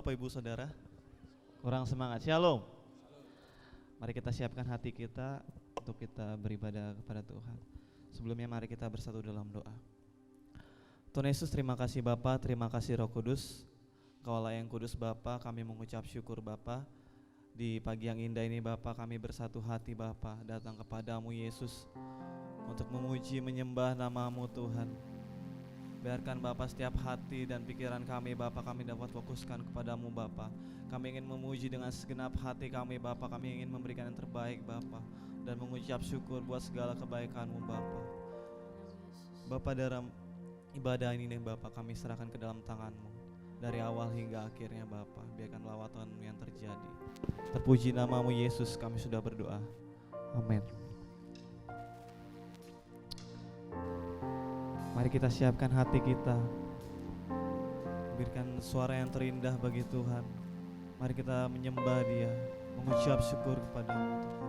Bapak Ibu Saudara? Kurang semangat. Shalom. Mari kita siapkan hati kita untuk kita beribadah kepada Tuhan. Sebelumnya mari kita bersatu dalam doa. Tuhan Yesus, terima kasih Bapa, terima kasih Roh Kudus. Kaulah yang kudus Bapa, kami mengucap syukur Bapa. Di pagi yang indah ini Bapa, kami bersatu hati Bapa datang kepadamu Yesus untuk memuji menyembah nama-Mu Tuhan. Biarkan Bapa setiap hati dan pikiran kami Bapa, kami dapat fokuskan kepadamu Bapa. Kami ingin memuji dengan segenap hati kami Bapa. Kami ingin memberikan yang terbaik Bapa dan mengucap syukur buat segala kebaikan-Mu Bapa. Bapa, dalam ibadah ini Bapa, kami serahkan ke dalam tangan-Mu dari awal hingga akhirnya Bapa. Biarkan lawatan-Mu yang terjadi. Terpuji nama-Mu Yesus, kami sudah berdoa. Amin. Mari kita siapkan hati kita, berikan suara yang terindah bagi Tuhan. Mari kita menyembah Dia, mengucap syukur kepada-Mu Tuhan.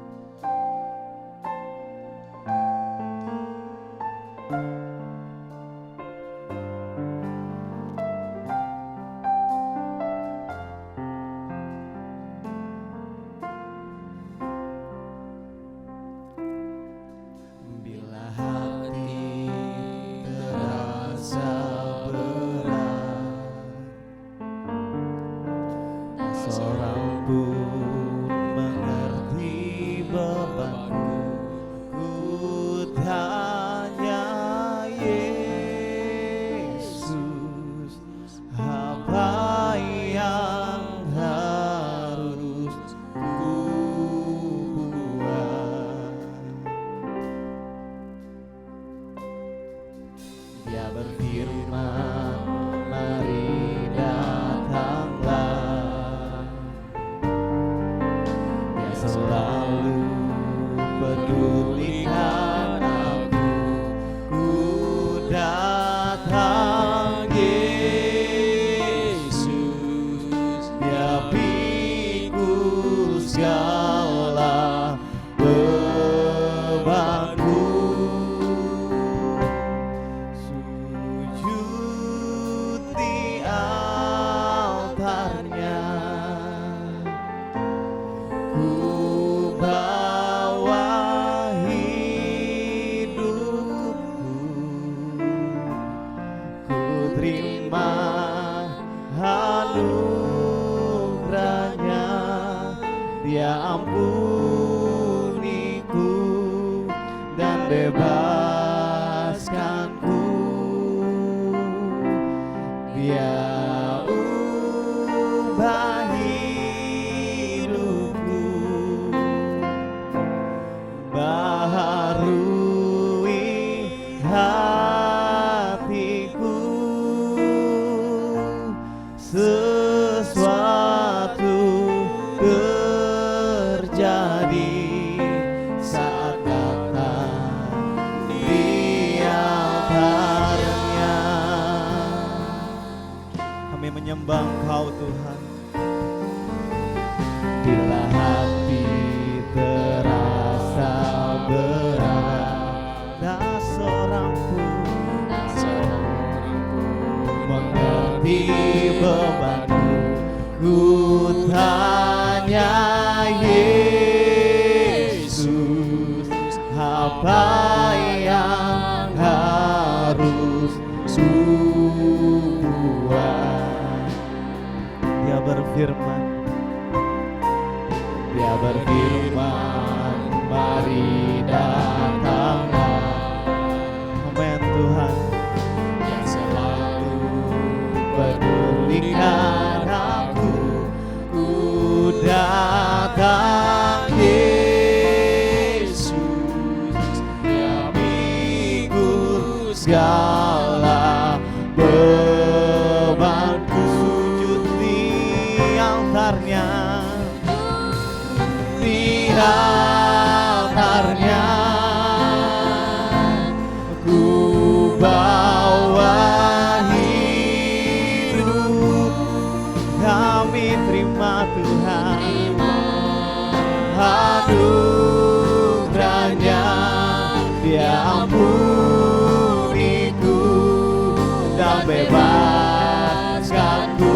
Bebaskanku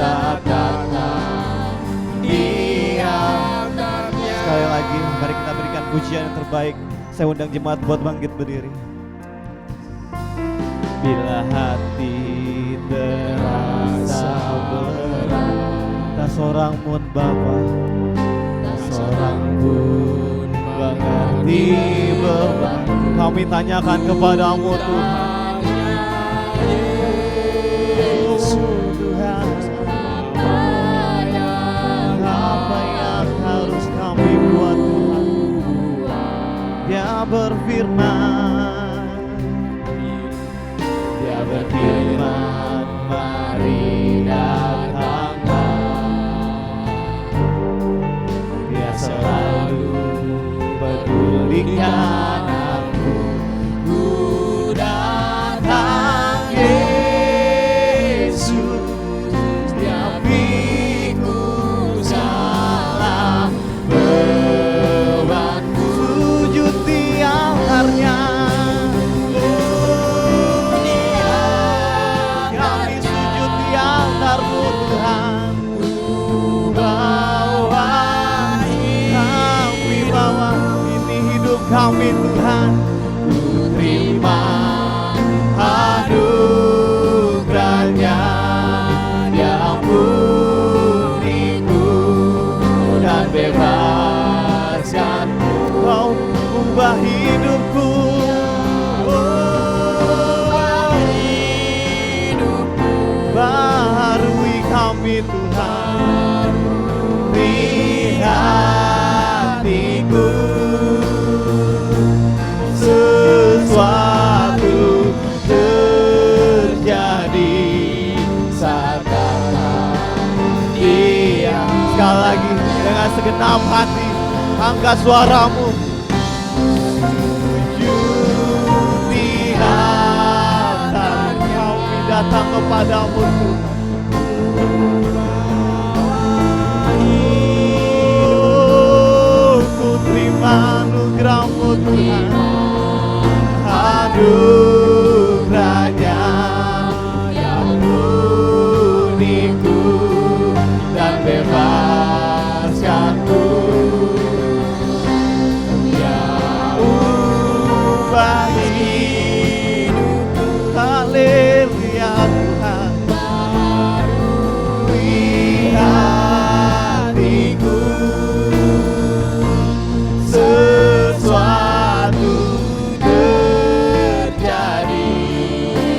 saat datang di altarnya. Sekali lagi, mari kita berikan pujian yang terbaik. Saya undang jemaat buat bangkit berdiri. Bila hati terasa berat, tak seorang pun Bapa, tak seorang pun mengerti beban. Kami tanyakan kepadamu Tuhan, Tuhan, apa yang harus kami buat Tuhan? Dia berfirman, Dia berfirman, mari datanglah. Dia selalu pedulikan aku. Ku datang Yesus, setiap minggu salah bebanku. Sujud di altarnya, kami sujud di altar-Mu Tuhan. Kami bawa ini hidup kami Tuhan. Ku terima anugerah-Nya, Dia ampuniku dan bebaskanku. Kau ubah hidupku, baharui kami Tuhan. Hatiku sesuatu terjadi saat datang Dia. Sekali lagi dengan segenap hati, angkat suaramu. Sujud di altar kami datang kepadamu Tuhan. Ku terima anugerah-Mu Tuhan. Anugerah-Nya yang ampuniku dan bebaskanku. Ya ubah hidupku, haleluya Tuhan. Hatiku sesuatu terjadi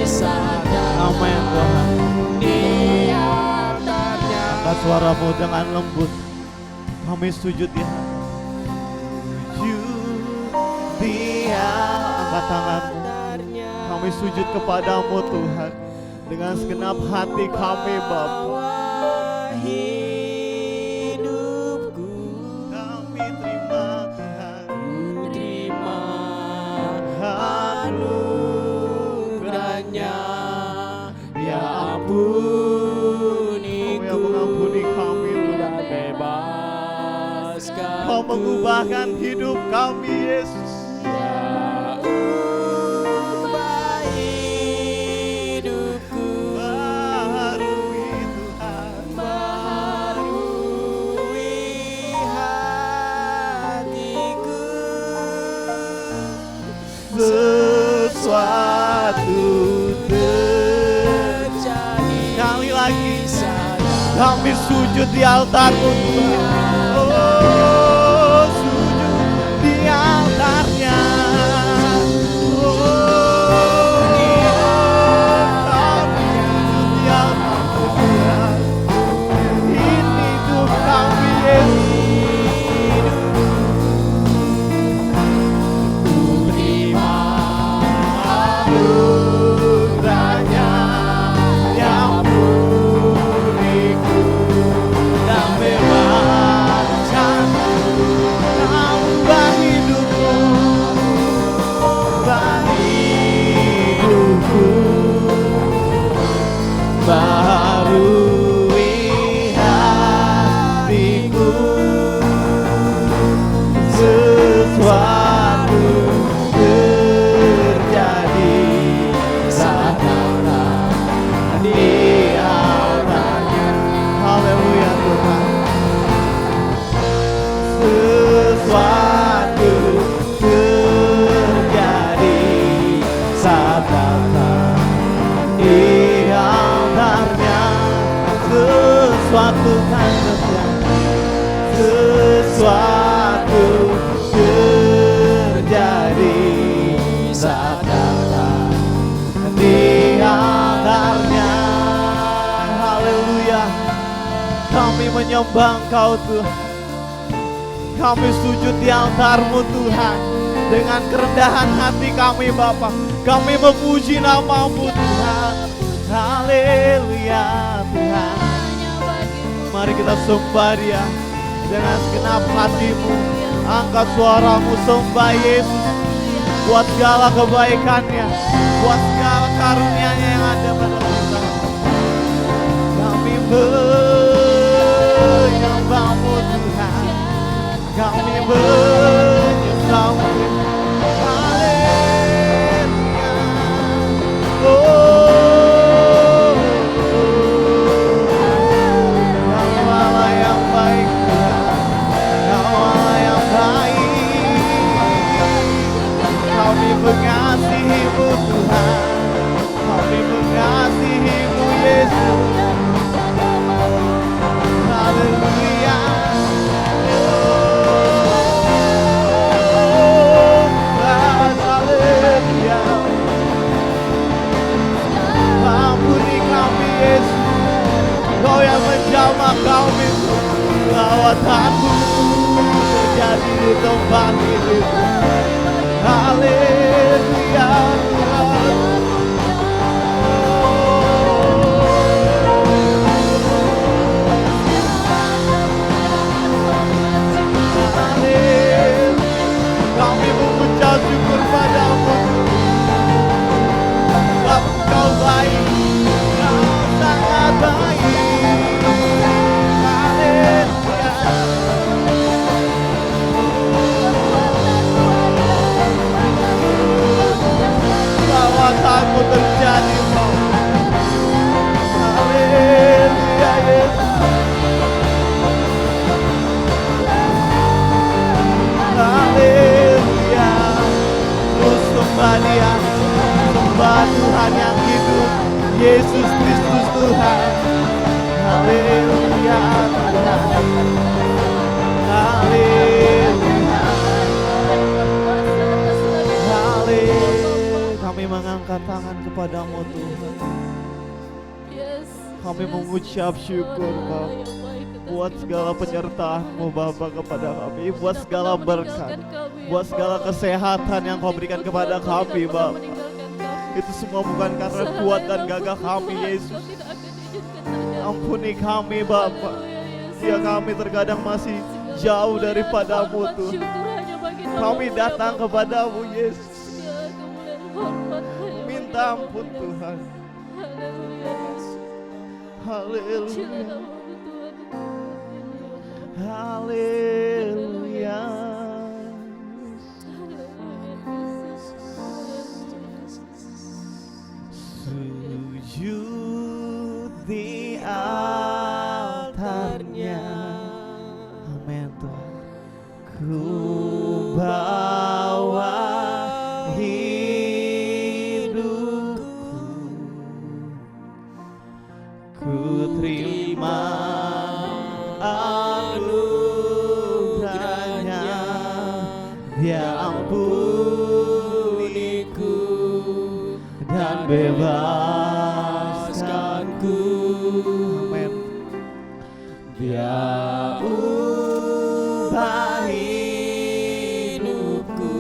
saat amin Tuhan. Di altarnya, angkat suaramu dengan lembut. Kami sujud di angkat tanganmu. Kami sujud kepadamu Tuhan dengan segenap hati kami Bapa. Hidupku kami terima Tuhan. Ku terima anugerah-Nya, Dia ampuniku, Kau mengampuni kami dan bebaskan. Kau mengubahkan hidup kami Yesus. Ya ubah hidupku, baharui Tuhan, baharui hatiku. Sesuatu terjadi. Sekali lagi kami sujud di altar-Mu Tuhan. Oh, sujud di altar-Nya. Baharui hatiku, sesuatu terjadi saat datang di altarnya. sesuatu kan terjadi, sesuatu terjadi saat datang di altarnya. Haleluya, kami menyembah Engkau Tuhan, kami sujud di altar-Mu Tuhan. Dengan kerendahan hati kami Bapa, kami memuji nama-Mu Tuhan. Haleluya Tuhan. Mari kita sembah Dia dengan segenap hatimu. Angkat suaramu, sembah Yesus buat segala kebaikannya, buat segala karunia-Nya yang ada pada kita. Kami menyembah-Mu Tuhan, kami menyembah-Mu. Haleluya. Oh, Kau Allah yang baik Tuhan, Kau Allah yang baik. Kami mengasihi-Mu Tuhan, kami mengasihi-Mu Yesus. Haleluya. Haleluya. Ampuni kami Yesus, Kau yang menjamah kami. Lawatan-Mu terjadi di tempat ini. Haleluya Tuhan. Kami mengucap syukur pada-Mu. Kau baik, Kau sangat baik. Haleluya. Lawatanmu terjadi, haleluya Yesus. Haleluya. Terus sembah Dia, sembah Tuhan yang hidup, Yesus Kristus Tuhan. Haleluya Tuhan. Haleluya. Haleluya. Kami mengangkat tangan kepada-Mu Tuhan. Kami mengucap syukur Bapa buat segala penyertaan-Mu Bapa kepada kami, buat segala berkat, buat segala kesehatan yang Kau berikan kepada kami Bapa. Itu semua bukan karena kuat dan gagah kami Yesus. Ampuni kami Bapa, jika kami terkadang masih jauh daripada-Mu Tuhan. Kami datang kepada-Mu Yesus, minta ampun Tuhan. Haleluya. Haleluya. Sujud di altarnya. Amin Tuhan. Ku bawa hidupku, ku terima anugerahnya. Dia ampuniku dan bebaskanku. Amin. Dia ubah hidupku,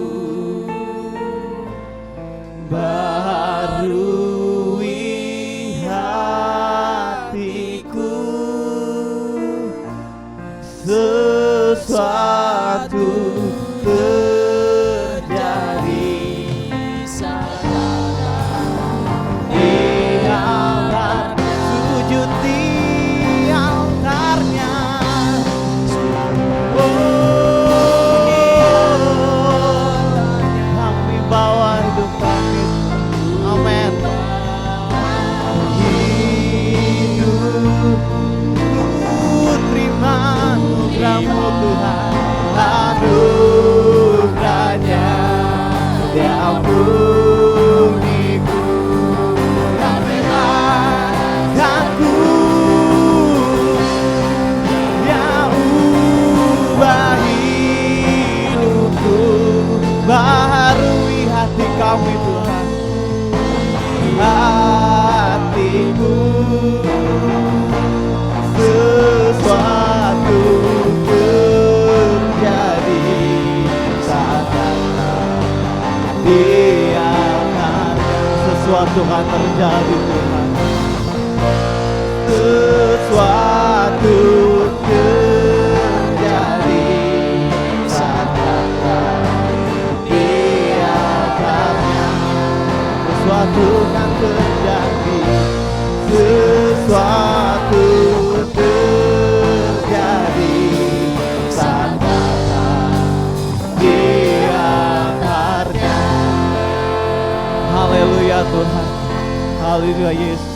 barui hatiku. Tuhan terjadi Tuhan. Sesuatu terjadi saat biarkannya. Sesuatu kan terjadi. Sesuatu terjadi saat biarkannya. Haleluya Tuhan. Haleluya Yesus.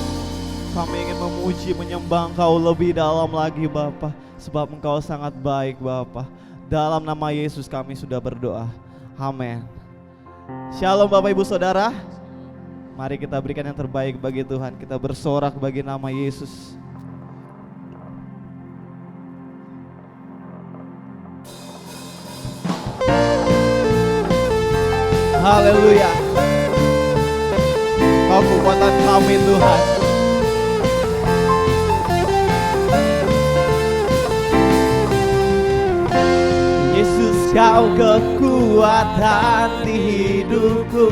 Kami ingin memuji, menyembah Engkau lebih dalam lagi Bapa, sebab Engkau sangat baik Bapa. Dalam nama Yesus kami sudah berdoa. Amin. Shalom Bapak Ibu Saudara. Mari kita berikan yang terbaik bagi Tuhan. Kita bersorak bagi nama Yesus. Haleluya. Kau kekuatan kami Tuhan. Yesus kau kekuatan di hidupku,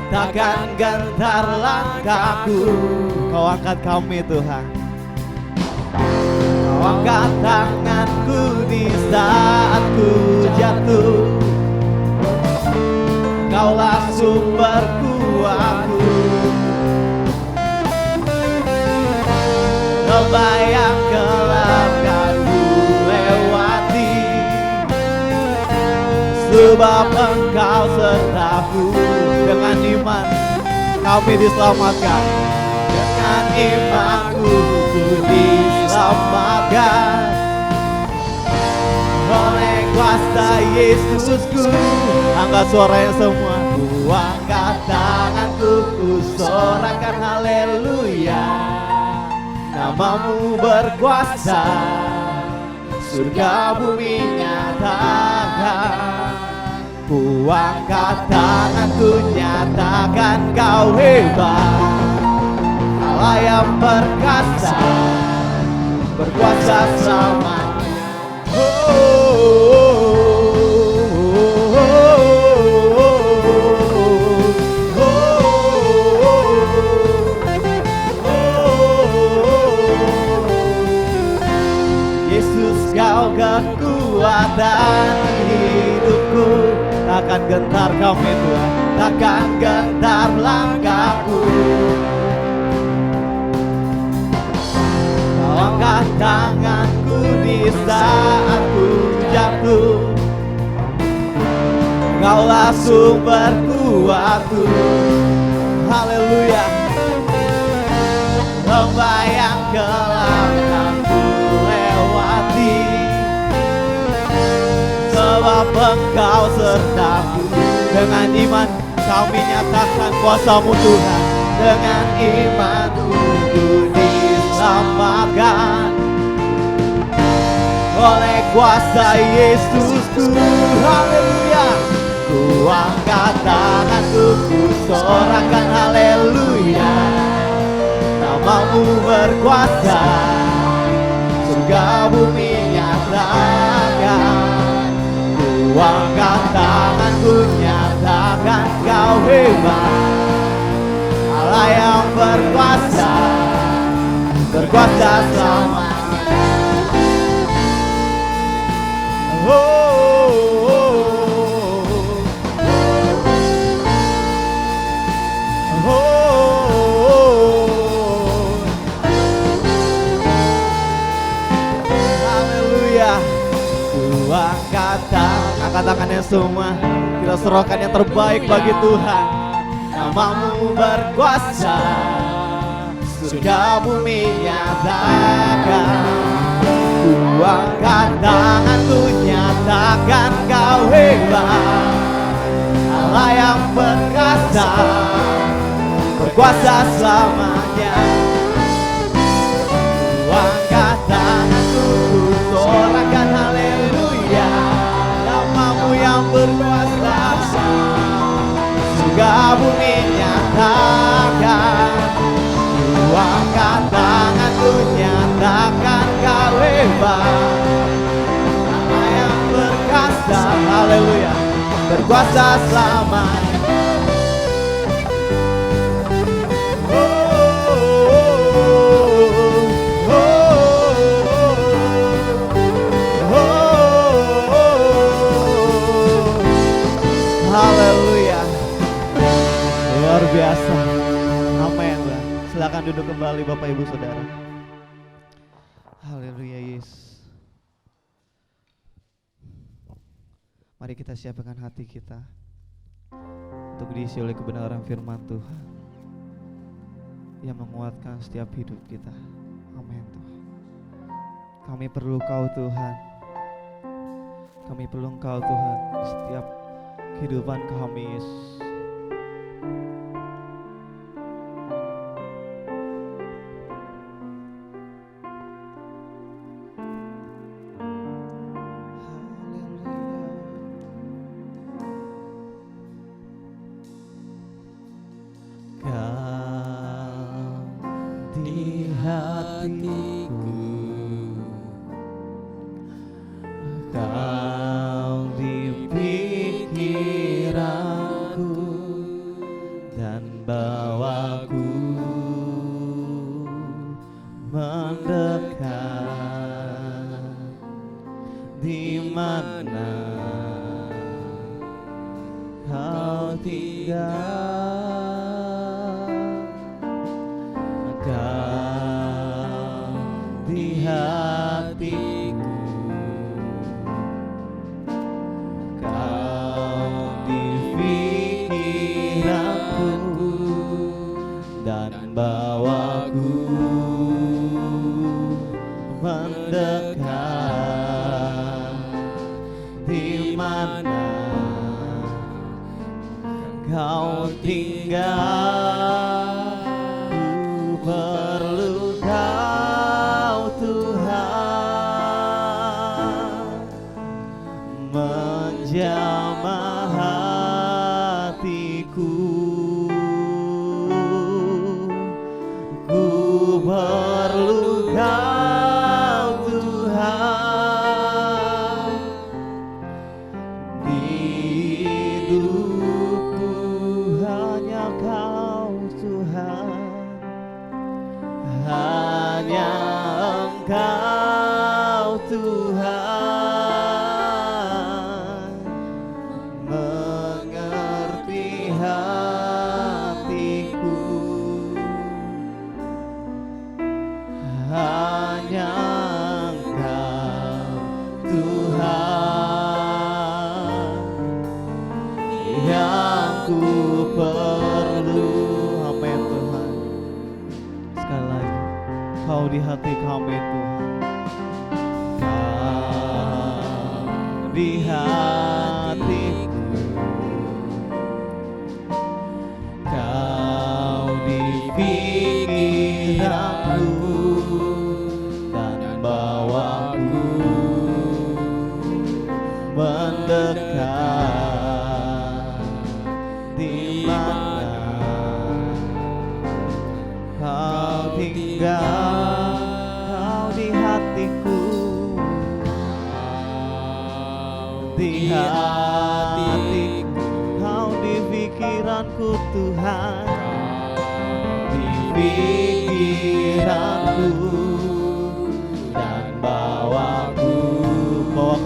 takkan gentar langkahku. Kau angkat kami Tuhan. Kau angkat tanganku di saat ku jatuh. Kaulah sumberku aku. Lembah yang gelap kan ku lewati, sebab Engkau sertaku. Dengan iman kami diselamatkan. Dengan imanku ku diselamatkan oleh kuasa Yesusku. Angkat suaranya semua. Ku angkat tanganku, ku sorakan haleluya. Namamu berkuasa, surga bumi nyatakan. Ku angkat tanganku, nyatakan kau hebat. Allah yang perkasa, berkuasa selamanya. Yesus kau kekuatan hidupku, takkan gentar kami Tuhan, takkan gentar langkahku. Kau angkat tanganku di saat ku jatuh. Kaulah sumberku aku. Haleluya. Lembah yang gelap kan ku lewati, sebab Engkau sertaku. Dengan iman kami nyatakan kuasa-Mu Tuhan. Dengan imanku ku diselamatkan oleh kuasa Yesusku. Haleluya. Ku angkat tanganku, ku sorakan haleluya. Namamu berkuasa, surga bumi nyatakan. Ku angkat tanganku, nyatakan kau hebat. Allah yang berkuasa, berkuasa selamanya. Angkat tangannya semua. Kita serahkan yang terbaik bagi Tuhan. Namamu berkuasa, surga bumi nyatakan. Ku angkat tanganku, nyatakan kau hebat. Allah yang perkasa, berkuasa selamanya. Ku angkat tanganku, ku sorakan haleluya. Yang berkuasa, surga bumi nyatakan. Ku angkat tanganku, nyatakan kau hebat. Allah yang berkuasa, haleluya, berkuasa selamanya. kembali Bapak Ibu Saudara. Haleluya Yesus. Mari kita siapkan hati kita untuk diisi oleh kebenaran firman Tuhan yang menguatkan setiap hidup kita. Amin Tuhan. Kami perlu Kau Tuhan. Kami perlu Engkau Tuhan setiap kehidupan kami Yesus.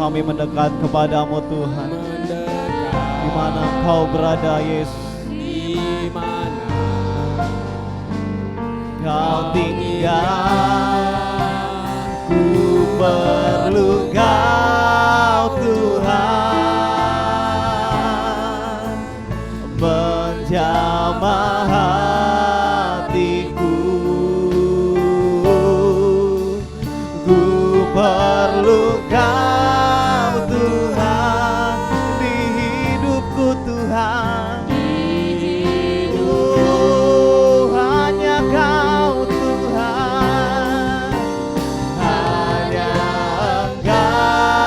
Kami mendekat kepadamu Tuhan, di mana Engkau berada Yesus, di mana Kau tinggal, ku perlu Kau Tuhan, menjamah hatiku, ku perlu Kau Engkau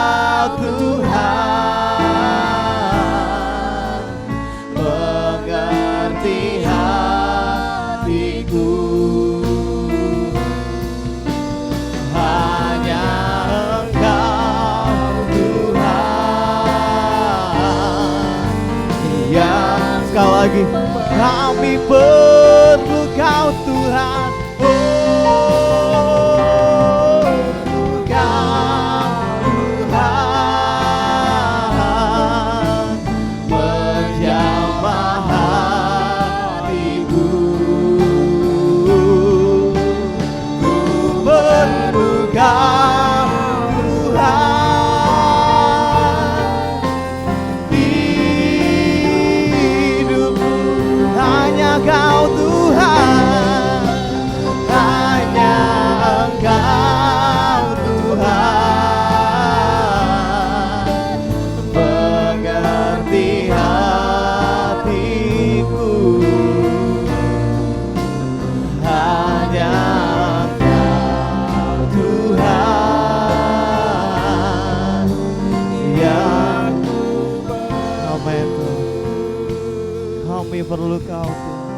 perlu Kau Tuhan.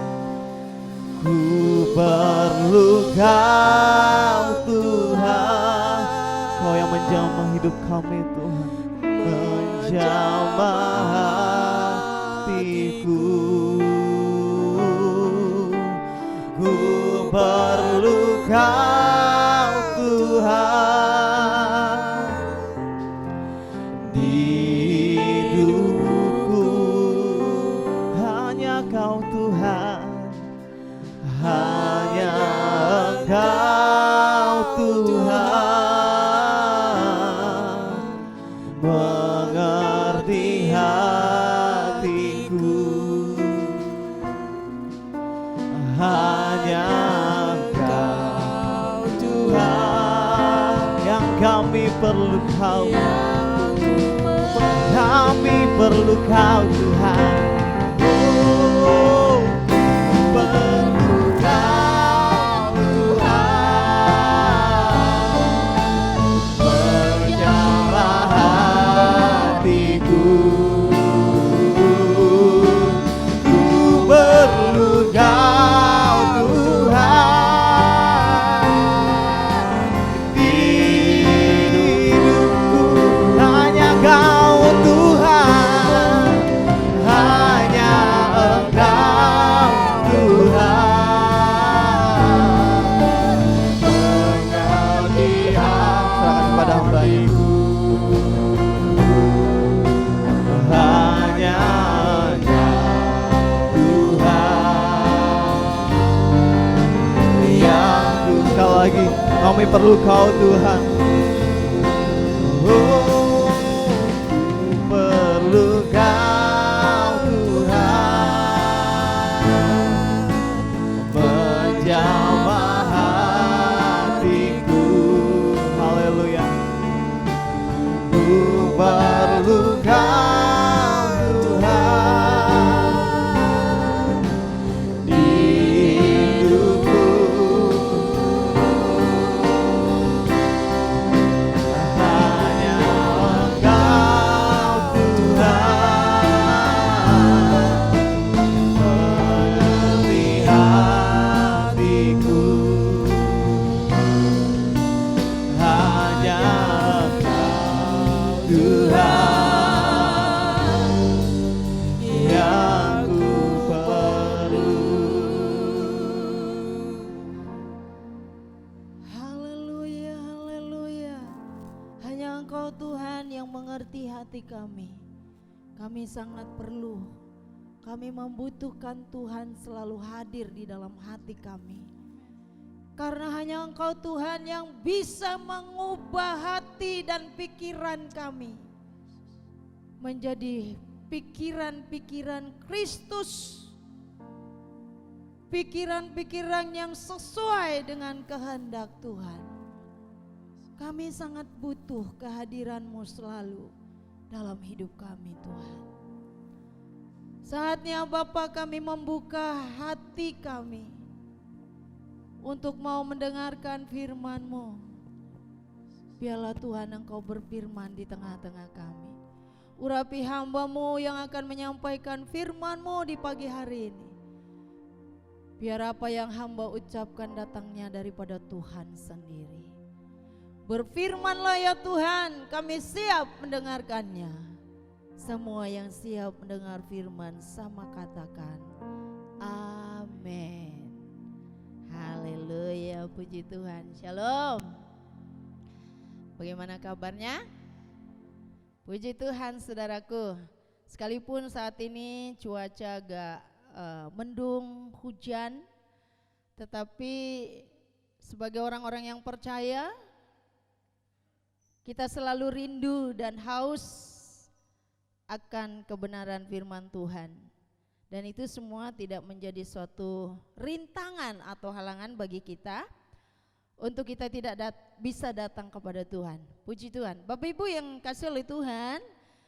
Ku perlu Kau Tuhan, Kau yang menjamah hidup kami Tuhan, menjamah hatiku. Ku perlu Kau Tuhan, di hidupku hanya Kau Tuhan, hanya Engkau Tuhan mengerti hatiku, hanya Engkau Tuhan yang kami perlu Kau, kami perlu Kau Tuhan. Oh, perlu Kau Tuhan, menjamah hatiku. Ku perlu Kau Tuhan, di hidupku hanya Kau Tuhan, hanya Engkau Tuhan mengerti serahkan kepada hamba-Mu, hanya Engkau Tuhan yang ku. Sekali lagi kami perlu Kau Tuhan. Oh, perlu Kau Tuhan, menjamah hatiku. Haleluya. Ku perlu Kau Tuhan, di hidupku hanya Engkau Tuhan mengerti hatiku, hanya Engkau Tuhan yang ku perlu. Haleluya, haleluya. Hanya Engkau Tuhan yang mengerti hati kami. Kami sangat perlu. Kami membutuhkan Tuhan selalu hadir di dalam hati kami. Karena hanya Engkau Tuhan yang bisa mengubah hati dan pikiran kami menjadi pikiran-pikiran Kristus. Pikiran-pikiran yang sesuai dengan kehendak Tuhan. Kami sangat butuh kehadiran-Mu selalu dalam hidup kami Tuhan. Saatnya Bapa kami membuka hati kami untuk mau mendengarkan firman-Mu. Biarlah Tuhan Engkau berfirman di tengah-tengah kami. Urapi hamba-Mu yang akan menyampaikan firman-Mu di pagi hari ini. Biar apa yang hamba ucapkan datangnya daripada Tuhan sendiri. Berfirmanlah ya Tuhan, kami siap mendengarkannya. Semua yang siap mendengar firman sama katakan amin. Haleluya, puji Tuhan. Shalom. Bagaimana kabarnya? Puji Tuhan saudaraku. Sekalipun saat ini cuaca agak mendung, hujan, tetapi sebagai orang-orang yang percaya, kita selalu rindu dan haus akan kebenaran firman Tuhan. Dan itu semua tidak menjadi suatu rintangan atau halangan bagi kita untuk kita tidak bisa datang kepada Tuhan. Puji Tuhan. Bapak Ibu yang kasih oleh Tuhan,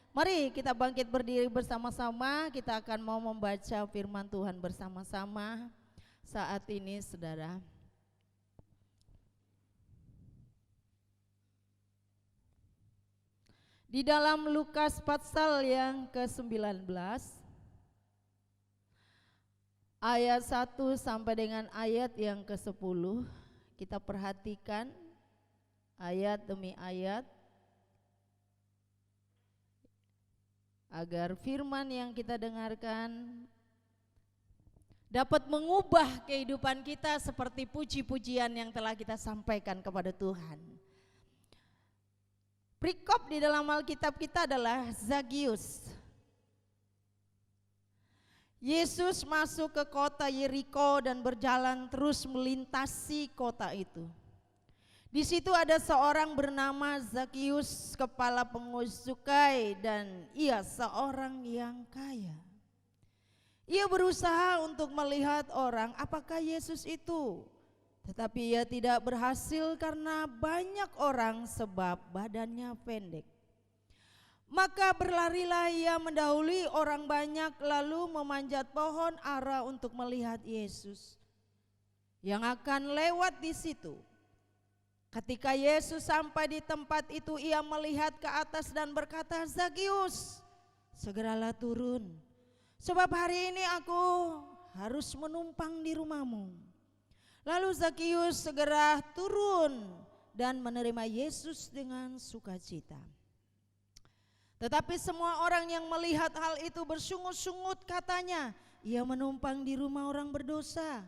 mari kita bangkit berdiri bersama-sama. Kita akan mau membaca firman Tuhan bersama-sama saat ini saudara. Di dalam Lukas pasal yang ke-19 ayat 1 sampai dengan ayat yang ke-10. Kita perhatikan ayat demi ayat agar firman yang kita dengarkan dapat mengubah kehidupan kita seperti puji-pujian yang telah kita sampaikan kepada Tuhan. Perikop di dalam Alkitab kita adalah Zakius. Yesus masuk ke kota Yeriko dan berjalan terus melintasi kota itu. Di situ ada seorang bernama Zakius, kepala pengusaha cukai, dan ia seorang yang kaya. Ia berusaha untuk melihat orang apakah Yesus itu, tetapi ia tidak berhasil karena banyak orang sebab badannya pendek. Maka berlarilah ia mendahului orang banyak lalu memanjat pohon ara untuk melihat Yesus yang akan lewat di situ. Ketika Yesus sampai di tempat itu, ia melihat ke atas dan berkata, "Zakius, segeralah turun, sebab hari ini aku harus menumpang di rumahmu." Lalu Zakius segera turun dan menerima Yesus dengan sukacita. Tetapi semua orang yang melihat hal itu bersungut-sungut, katanya, "Ia menumpang di rumah orang berdosa."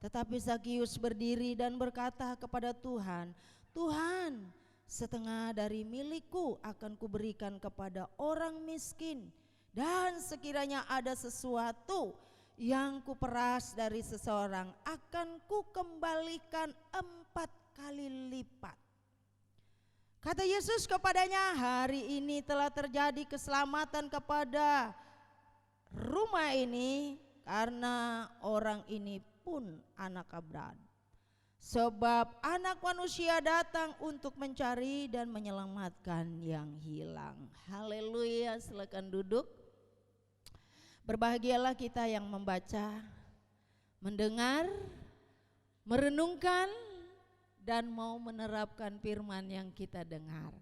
Tetapi Zakius berdiri dan berkata kepada Tuhan, "Tuhan, setengah dari milikku akan kuberikan kepada orang miskin, dan sekiranya ada sesuatu yang kuperas dari seseorang akan kukembalikan 4 kali lipat." Kata Yesus kepadanya, "Hari ini telah terjadi keselamatan kepada rumah ini, karena orang ini pun anak Abraham. Sebab anak manusia datang untuk mencari dan menyelamatkan yang hilang." Haleluya, silakan duduk. Berbahagialah kita yang membaca, mendengar, merenungkan, dan mau menerapkan firman yang kita dengar.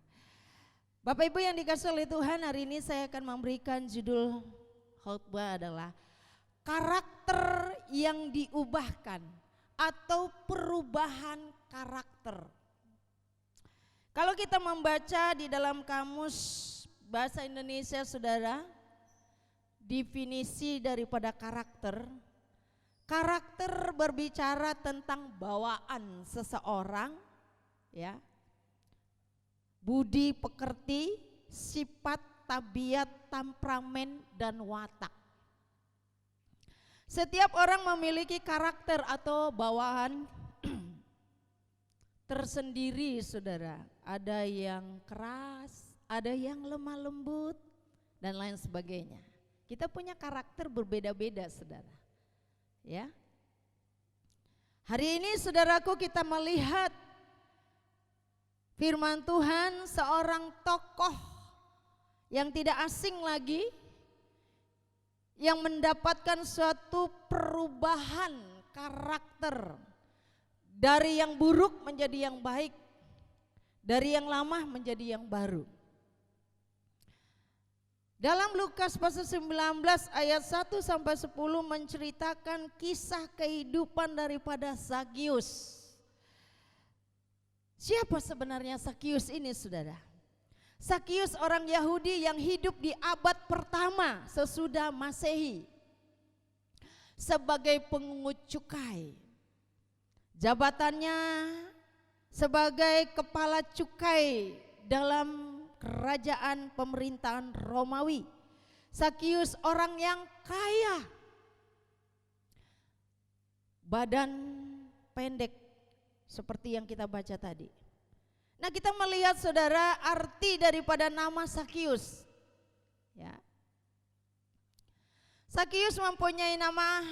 Bapak Ibu yang dikasihi oleh Tuhan, hari ini saya akan memberikan judul khotbah adalah karakter yang diubahkan atau perubahan karakter. Kalau kita membaca di dalam kamus bahasa Indonesia, saudara, definisi daripada karakter berbicara tentang bawaan seseorang, ya, budi pekerti, sifat, tabiat, temperamen, dan watak. Setiap orang memiliki karakter atau bawaan tersendiri, saudara. Ada yang keras, ada yang lemah lembut, dan lain sebagainya. Kita punya karakter berbeda-beda, saudara. Ya. Hari ini saudaraku, kita melihat firman Tuhan, seorang tokoh yang tidak asing lagi, yang mendapatkan suatu perubahan karakter dari yang buruk menjadi yang baik, dari yang lama menjadi yang baru. Dalam Lukas pasal 19 ayat 1 sampai 10 menceritakan kisah kehidupan daripada Zakius. Siapa sebenarnya Zakius ini, saudara? Zakius orang Yahudi yang hidup di abad pertama sesudah Masehi sebagai pungut cukai. Jabatannya sebagai kepala cukai dalam kerajaan pemerintahan Romawi. Zakius orang yang kaya, badan pendek seperti yang kita baca tadi. Nah, kita melihat, saudara, arti daripada nama Zakius. Ya. Zakius mempunyai nama,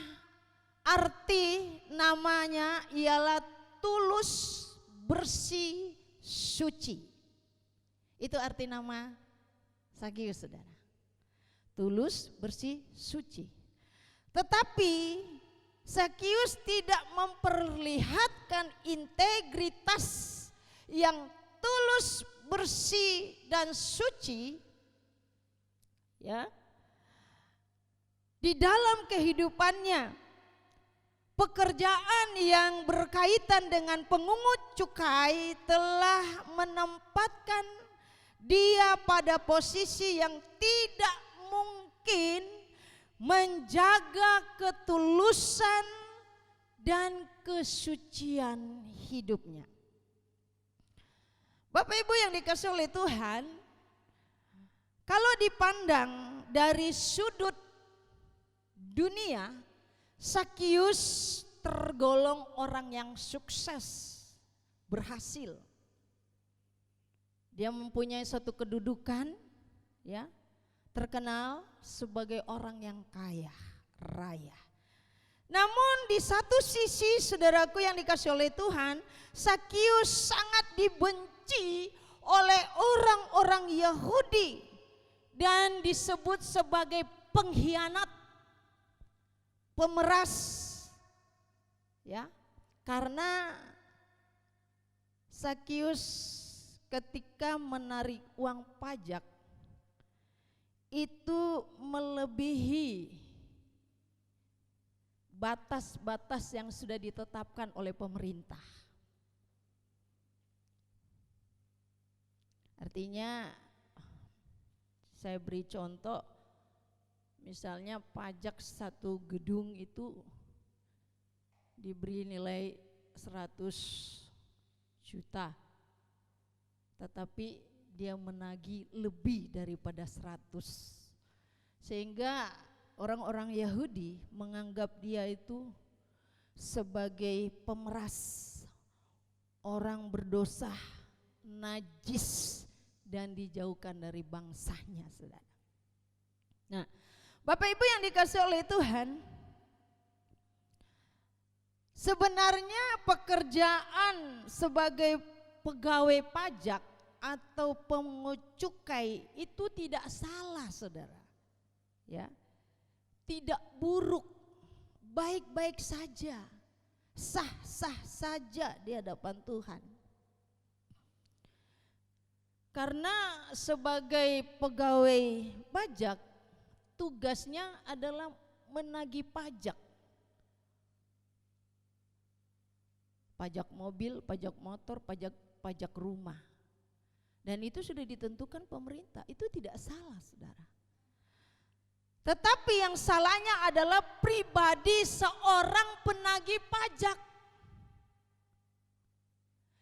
arti namanya ialah tulus, bersih, suci. Itu arti nama Zakius, saudara. Tulus, bersih, suci. Tetapi Zakius tidak memperlihatkan integritas yang tulus, bersih, dan suci, ya, di dalam kehidupannya. pekerjaan yang berkaitan dengan pungut cukai telah menempatkan dia pada posisi yang tidak mungkin menjaga ketulusan dan kesucian hidupnya. Bapak Ibu yang dikasihi oleh Tuhan, kalau dipandang dari sudut dunia, Sakius tergolong orang yang sukses, berhasil. Dia mempunyai suatu kedudukan, ya, terkenal sebagai orang yang kaya raya. Namun di satu sisi, saudaraku yang dikasihi oleh Tuhan, Sakius sangat dibenci oleh orang-orang Yahudi dan disebut sebagai pengkhianat, pemeras, ya, karena Sakius ketika menarik uang pajak itu melebihi batas-batas yang sudah ditetapkan oleh pemerintah. Artinya, saya beri contoh, misalnya pajak satu gedung itu diberi nilai 100 juta, tetapi dia menagih lebih daripada 100, sehingga orang-orang Yahudi menganggap dia itu sebagai pemeras, orang berdosa, najis, dan dijauhkan dari bangsanya, saudara. Nah, Bapak Ibu yang dikasihi oleh Tuhan, sebenarnya pekerjaan sebagai pegawai pajak atau pungut cukai itu tidak salah, saudara. Ya, tidak buruk, baik-baik saja, sah-sah saja di hadapan Tuhan. Karena sebagai pegawai pajak, tugasnya adalah menagih pajak. Pajak mobil, pajak motor, pajak rumah. Dan itu sudah ditentukan pemerintah, itu tidak salah, saudara. Tetapi yang salahnya adalah pribadi seorang penagih pajak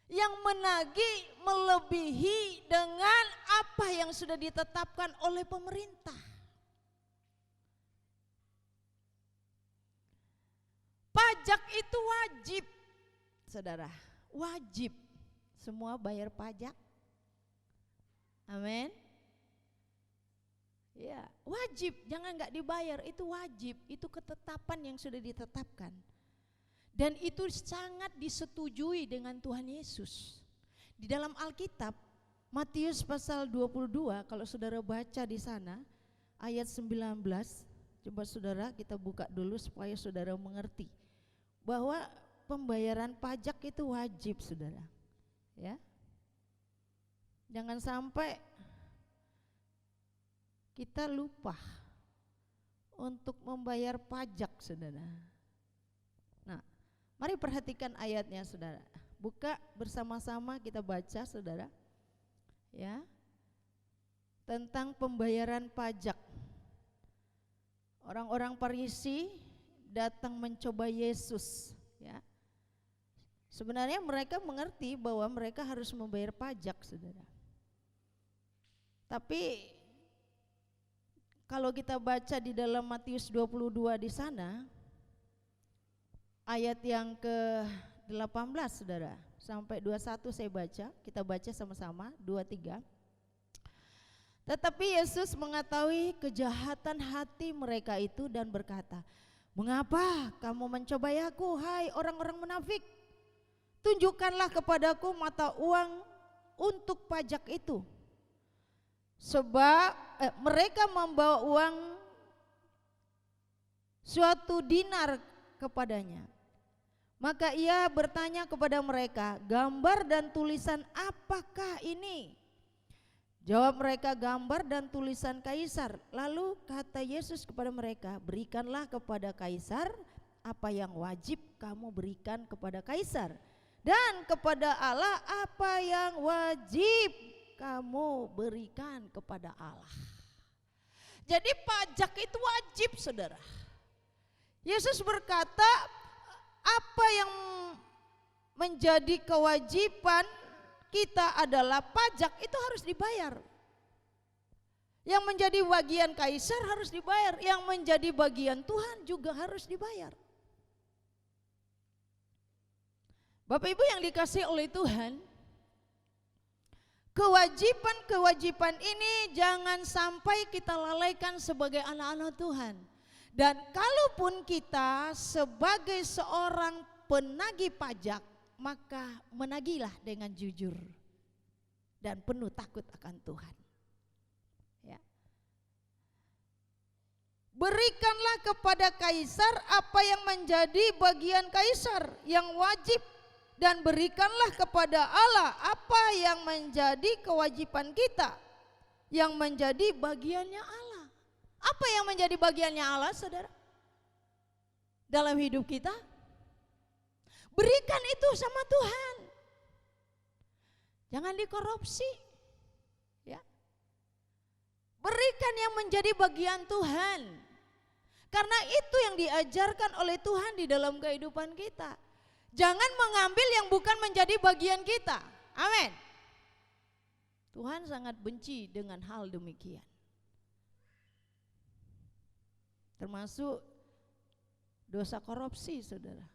yang menagih melebihi dengan apa yang sudah ditetapkan oleh pemerintah. Pajak itu wajib, saudara, wajib. Semua bayar pajak. Amin. Ya, wajib, jangan nggak dibayar, itu wajib, itu ketetapan yang sudah ditetapkan. Dan itu sangat disetujui dengan Tuhan Yesus. Di dalam Alkitab, Matius pasal 22, kalau saudara baca di sana, ayat 19, coba saudara kita buka dulu supaya saudara mengerti. Bahwa pembayaran pajak itu wajib, saudara. Ya. Jangan sampai kita lupa untuk membayar pajak, saudara. Nah, mari perhatikan ayatnya, saudara. Buka bersama-sama kita baca, saudara. Ya. Tentang pembayaran pajak. Orang-orang Farisi datang mencoba Yesus, ya. Sebenarnya mereka mengerti bahwa mereka harus membayar pajak, saudara. Tapi kalau kita baca di dalam Matius 22 di sana, ayat yang ke-18, saudara, sampai 21 saya baca, kita baca sama-sama, 23. Tetapi Yesus mengetahui kejahatan hati mereka itu dan berkata, "Mengapa kamu mencobai aku, hai orang-orang munafik? Tunjukkanlah kepadaku mata uang untuk pajak itu." Sebab mereka membawa uang suatu dinar kepadanya. Maka ia bertanya kepada mereka, "Gambar dan tulisan apakah ini?" Jawab mereka, "Gambar dan tulisan Kaisar." Lalu kata Yesus kepada mereka, "Berikanlah kepada Kaisar apa yang wajib kamu berikan kepada kaisar, dan kepada Allah apa yang wajib kamu berikan kepada Allah. Jadi pajak itu wajib, saudara. Yesus berkata, apa yang menjadi kewajiban kita adalah pajak itu harus dibayar. Yang menjadi bagian kaisar harus dibayar, yang menjadi bagian Tuhan juga harus dibayar. Bapak Ibu yang dikasihi oleh Tuhan, kewajiban-kewajiban ini jangan sampai kita lalaikan sebagai anak-anak Tuhan. Dan kalaupun kita sebagai seorang penagih pajak, maka menagihlah dengan jujur dan penuh takut akan Tuhan. Ya. Berikanlah kepada kaisar apa yang menjadi bagian kaisar yang wajib, dan berikanlah kepada Allah apa yang menjadi kewajiban kita yang menjadi bagiannya Allah. Apa yang menjadi bagiannya Allah, saudara? Dalam hidup kita, berikan itu sama Tuhan. Jangan dikorupsi. Ya. Berikan yang menjadi bagian Tuhan. Karena itu yang diajarkan oleh Tuhan di dalam kehidupan kita. Jangan mengambil yang bukan menjadi bagian kita. Amin. Tuhan sangat benci dengan hal demikian. Termasuk dosa korupsi, saudara.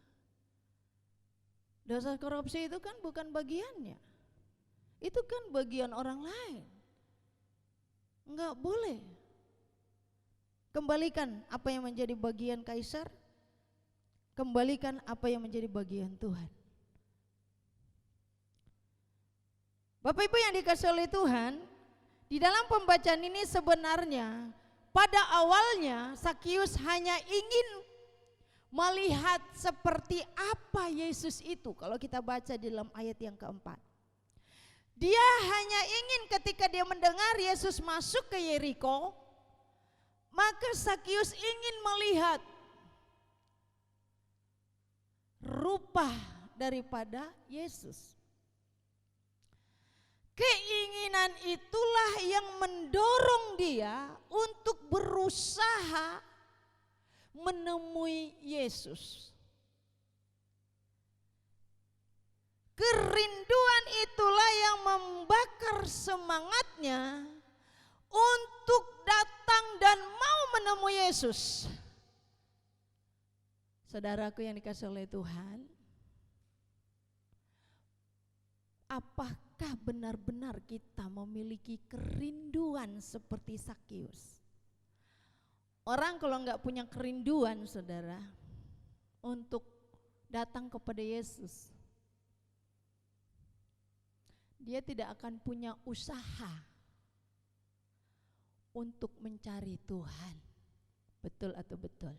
Dosa korupsi itu kan bukan bagiannya. Itu kan bagian orang lain. Enggak boleh. Kembalikan apa yang menjadi bagian kaisar. Kembalikan apa yang menjadi bagian Tuhan. Bapak Ibu yang dikasihi oleh Tuhan, di dalam pembacaan ini sebenarnya pada awalnya Sakius hanya ingin melihat seperti apa Yesus itu. Kalau kita baca di dalam ayat yang keempat, dia hanya ingin ketika dia mendengar Yesus masuk ke Yeriko, maka Sakius ingin melihat rupa daripada Yesus. Keinginan itulah yang mendorong dia untuk berusaha menemui Yesus. Kerinduan itulah yang membakar semangatnya untuk datang dan mau menemui Yesus. Saudaraku yang dikasihi oleh Tuhan, apakah benar-benar kita memiliki kerinduan seperti Sakius? Orang kalau enggak punya kerinduan, saudara, untuk datang kepada Yesus, dia tidak akan punya usaha untuk mencari Tuhan. Betul atau betul?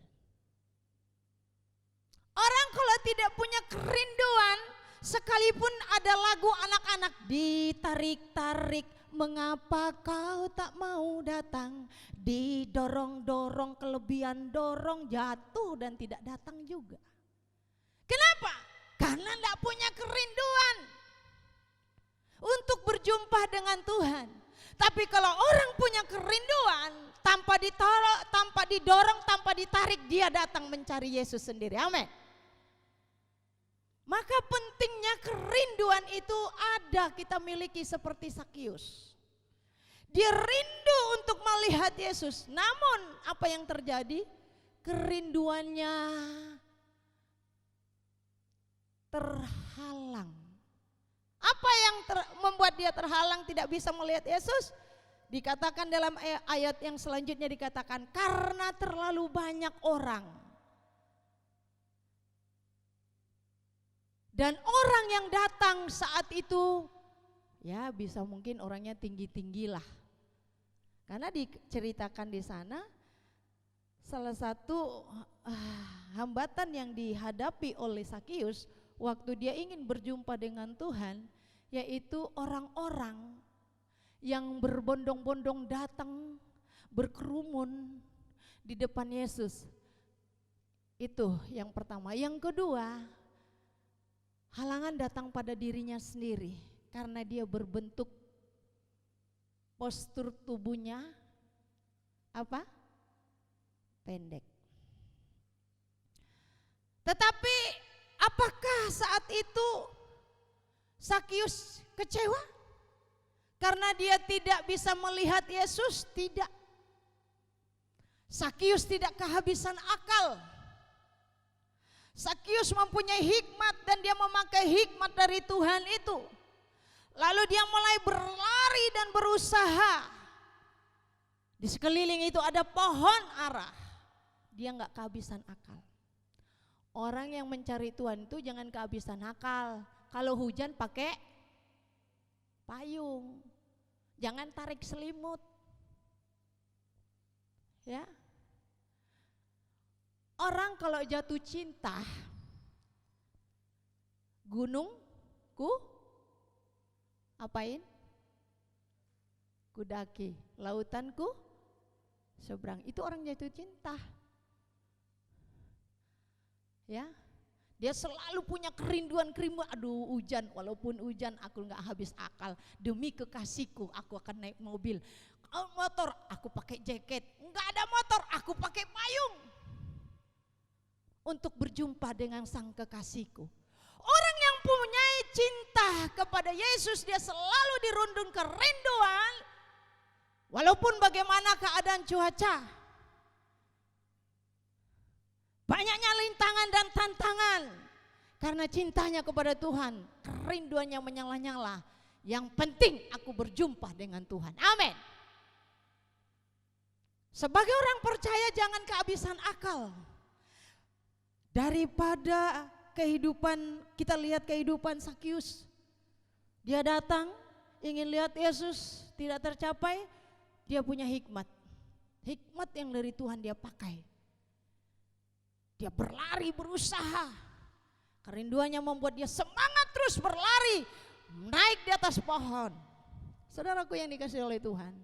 Orang kalau tidak punya kerinduan, sekalipun ada lagu anak-anak ditarik-tarik, mengapa kau tak mau datang, didorong-dorong, kelebihan dorong, jatuh dan tidak datang juga. Kenapa? Karena tidak punya kerinduan untuk berjumpa dengan Tuhan. Tapi kalau orang punya kerinduan, tanpa ditolak, tanpa didorong, tanpa ditarik, dia datang mencari Yesus sendiri. Amin. Maka pentingnya kerinduan itu ada kita miliki seperti Sakius. Dia rindu untuk melihat Yesus, namun apa yang terjadi? Kerinduannya terhalang. Apa yang membuat dia terhalang tidak bisa melihat Yesus? Dikatakan dalam ayat yang selanjutnya, dikatakan karena terlalu banyak orang. Dan orang yang datang saat itu, ya bisa mungkin orangnya tinggi-tinggi lah. Karena diceritakan di sana, salah satu hambatan yang dihadapi oleh Sakius waktu dia ingin berjumpa dengan Tuhan, yaitu orang-orang yang berbondong-bondong datang berkerumun di depan Yesus. Itu yang pertama. Yang kedua, halangan datang pada dirinya sendiri karena dia berbentuk postur tubuhnya apa? Pendek. Tetapi apakah saat itu Zakius kecewa? Karena dia tidak bisa melihat Yesus? Tidak. Zakius tidak kehabisan akal. Zakius mempunyai hikmat dan dia memakai hikmat dari Tuhan itu. Lalu dia mulai berlari dan berusaha. Di sekeliling itu ada pohon ara. Dia nggak kehabisan akal. Orang yang mencari Tuhan itu jangan kehabisan akal. Kalau hujan pakai payung. Jangan tarik selimut. Ya. Orang kalau jatuh cinta, gunung ku apain? Kudaki, lautanku seberang. Itu orang jatuh cinta. Ya, dia selalu punya kerinduan. Aduh, hujan, walaupun hujan aku nggak habis akal. Demi kekasihku aku akan naik mobil. Motor aku pakai jaket. Nggak ada motor aku pakai payung untuk berjumpa dengan sang kekasihku. Orang yang punya cinta kepada Yesus, dia selalu dirundung kerinduan walaupun bagaimana keadaan cuaca. Banyaknya rintangan dan tantangan. Karena cintanya kepada Tuhan, kerinduannya menyala-nyala. Yang penting aku berjumpa dengan Tuhan. Amin. Sebagai orang percaya jangan kehabisan akal. Daripada kehidupan, kita lihat kehidupan Zakius. Dia datang ingin lihat Yesus, tidak tercapai. Dia punya hikmat. Hikmat yang dari Tuhan dia pakai. Dia berlari, berusaha. Kerinduannya membuat dia semangat terus berlari, naik di atas pohon. Saudaraku yang dikasihi oleh Tuhan,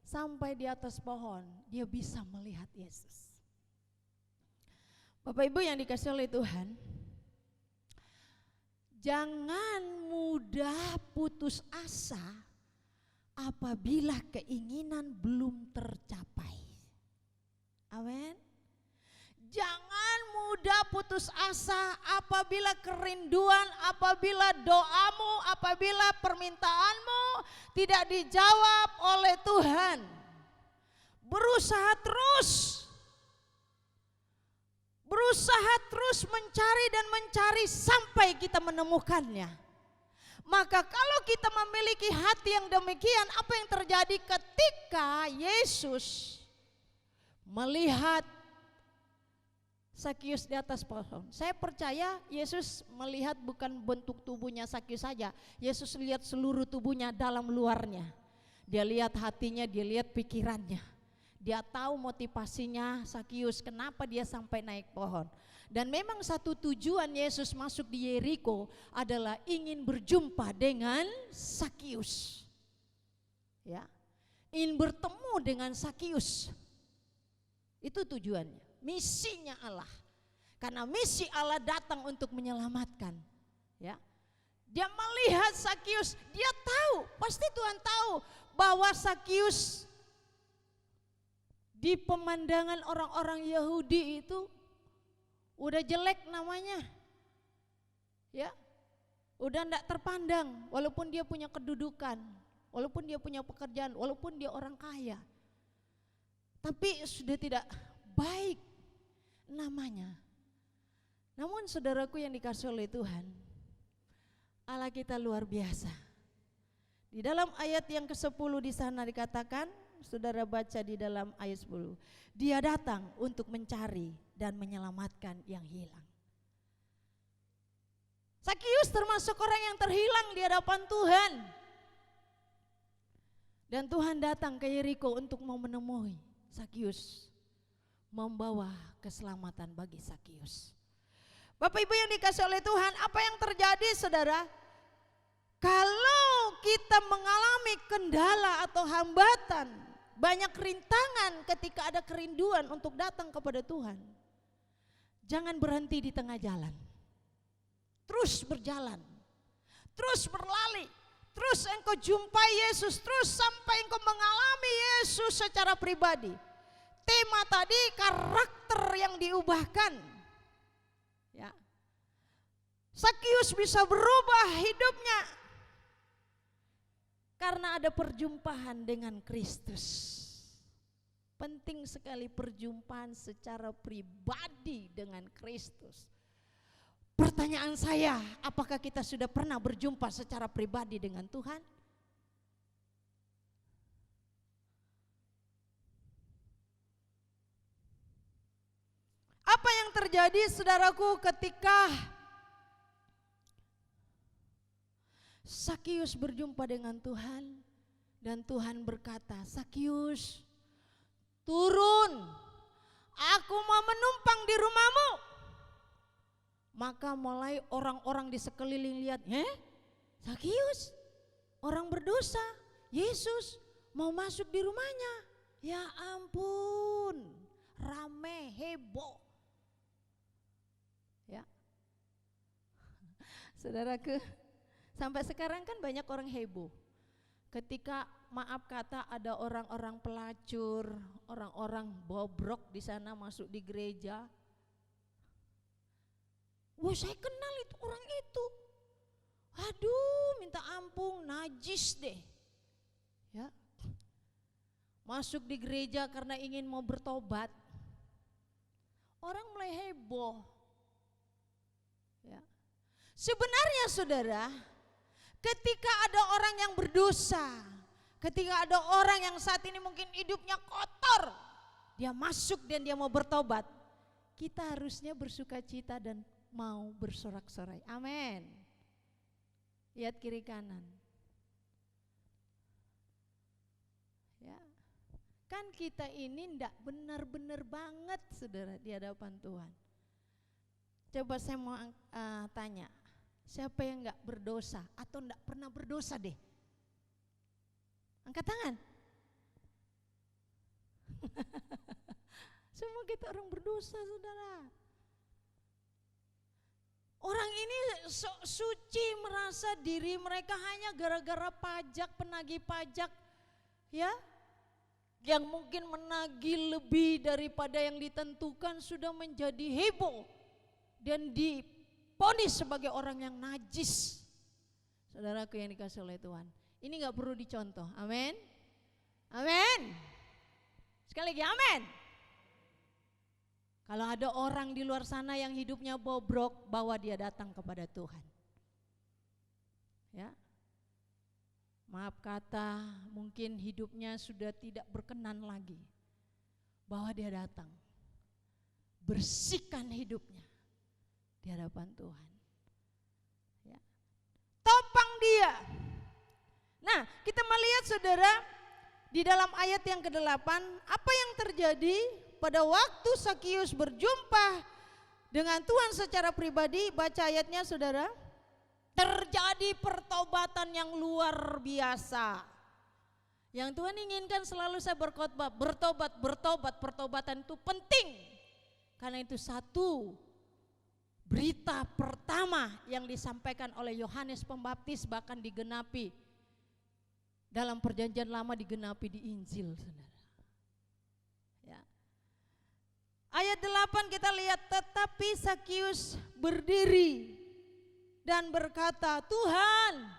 sampai di atas pohon dia bisa melihat Yesus. Bapak Ibu yang dikasihi oleh Tuhan, jangan mudah putus asa apabila keinginan belum tercapai. Amin. Jangan mudah putus asa apabila kerinduan, apabila doamu, apabila permintaanmu tidak dijawab oleh Tuhan. Berusaha terus mencari dan mencari sampai kita menemukannya. Maka kalau kita memiliki hati yang demikian, apa yang terjadi ketika Yesus melihat Zakius di atas pohon? Saya percaya Yesus melihat bukan bentuk tubuhnya Zakius saja. Yesus lihat seluruh tubuhnya dalam luarnya. Dia lihat hatinya, dia lihat pikirannya. Dia tahu motivasinya Zakius, kenapa dia sampai naik pohon. Dan memang satu tujuan Yesus masuk di Yeriko adalah ingin berjumpa dengan Zakius. Ya. Ingin bertemu dengan Zakius. Itu tujuannya. Misinya Allah. Karena misi Allah datang untuk menyelamatkan. Ya. Dia melihat Zakius, dia tahu, pasti Tuhan tahu bahwa Zakius di pemandangan orang-orang Yahudi itu udah jelek namanya. Ya. Udah enggak terpandang walaupun dia punya kedudukan, walaupun dia punya pekerjaan, walaupun dia orang kaya. Tapi sudah tidak baik namanya. Namun saudaraku yang dikasihi oleh Tuhan, Allah kita luar biasa. Di dalam ayat yang ke-10 di sana dikatakan, saudara baca di dalam ayat 10, dia datang untuk mencari dan menyelamatkan yang hilang. Zakius termasuk orang yang terhilang di hadapan Tuhan. Dan Tuhan datang ke Yeriko untuk mau menemui Zakius, membawa keselamatan bagi Zakius. Bapak Ibu yang dikasihi oleh Tuhan, apa yang terjadi saudara? Kalau kita mengalami kendala atau hambatan, banyak rintangan ketika ada kerinduan untuk datang kepada Tuhan. Jangan berhenti di tengah jalan. Terus berjalan, terus berlari, terus engkau jumpai Yesus, terus sampai engkau mengalami Yesus secara pribadi. Tema tadi karakter yang diubahkan. Ya. Sakius bisa berubah hidupnya karena ada perjumpaan dengan Kristus. Penting sekali perjumpaan secara pribadi dengan Kristus. Pertanyaan saya, apakah kita sudah pernah berjumpa secara pribadi dengan Tuhan? Apa yang terjadi saudaraku ketika Sakius berjumpa dengan Tuhan dan Tuhan berkata, Sakius, turun, aku mau menumpang di rumahmu. Maka mulai orang-orang di sekeliling lihat, Sakius, orang berdosa, Yesus mau masuk di rumahnya. Ya ampun, rame, heboh. Ya, saudaraku, sampai sekarang kan banyak orang heboh. Ketika maaf kata ada orang-orang pelacur, orang-orang bobrok di sana masuk di gereja. Wah, saya kenal itu orang itu. Aduh, minta ampun, najis deh. Ya. Masuk di gereja karena ingin mau bertobat. Orang mulai heboh. Ya. Sebenarnya saudara, ketika ada orang yang berdosa, ketika ada orang yang saat ini mungkin hidupnya kotor, dia masuk dan dia mau bertobat, kita harusnya bersuka cita dan mau bersorak-sorai. Amin. Lihat kiri kanan. Ya. Kan kita ini ndak benar-benar banget saudara di hadapan Tuhan. Coba saya mau tanya, siapa yang nggak berdosa atau nggak pernah berdosa deh? Angkat tangan. Semua kita orang berdosa saudara. Orang ini sok suci merasa diri mereka hanya gara-gara pajak, penagih pajak, ya, yang mungkin menagih lebih daripada yang ditentukan sudah menjadi heboh dan divonis sebagai orang yang najis. Saudaraku yang dikasih oleh Tuhan, ini nggak perlu dicontoh. Amin, amin. Sekali lagi, amin. Kalau ada orang di luar sana yang hidupnya bobrok, bawa dia datang kepada Tuhan. Ya, maaf kata, mungkin hidupnya sudah tidak berkenan lagi. Bawa dia datang, bersihkan hidupnya di hadapan Tuhan. Ya. Topang dia. Nah, kita melihat saudara di dalam ayat yang ke-8, apa yang terjadi pada waktu Sakius berjumpa dengan Tuhan secara pribadi. Baca ayatnya saudara. Terjadi pertobatan yang luar biasa. Yang Tuhan inginkan selalu saya berkhotbah, bertobat, pertobatan itu penting. Karena itu satu berita pertama yang disampaikan oleh Yohanes Pembaptis, bahkan digenapi dalam perjanjian lama, digenapi di Injil saudara. Ayat 8 kita lihat, tetapi Sakius berdiri dan berkata, Tuhan,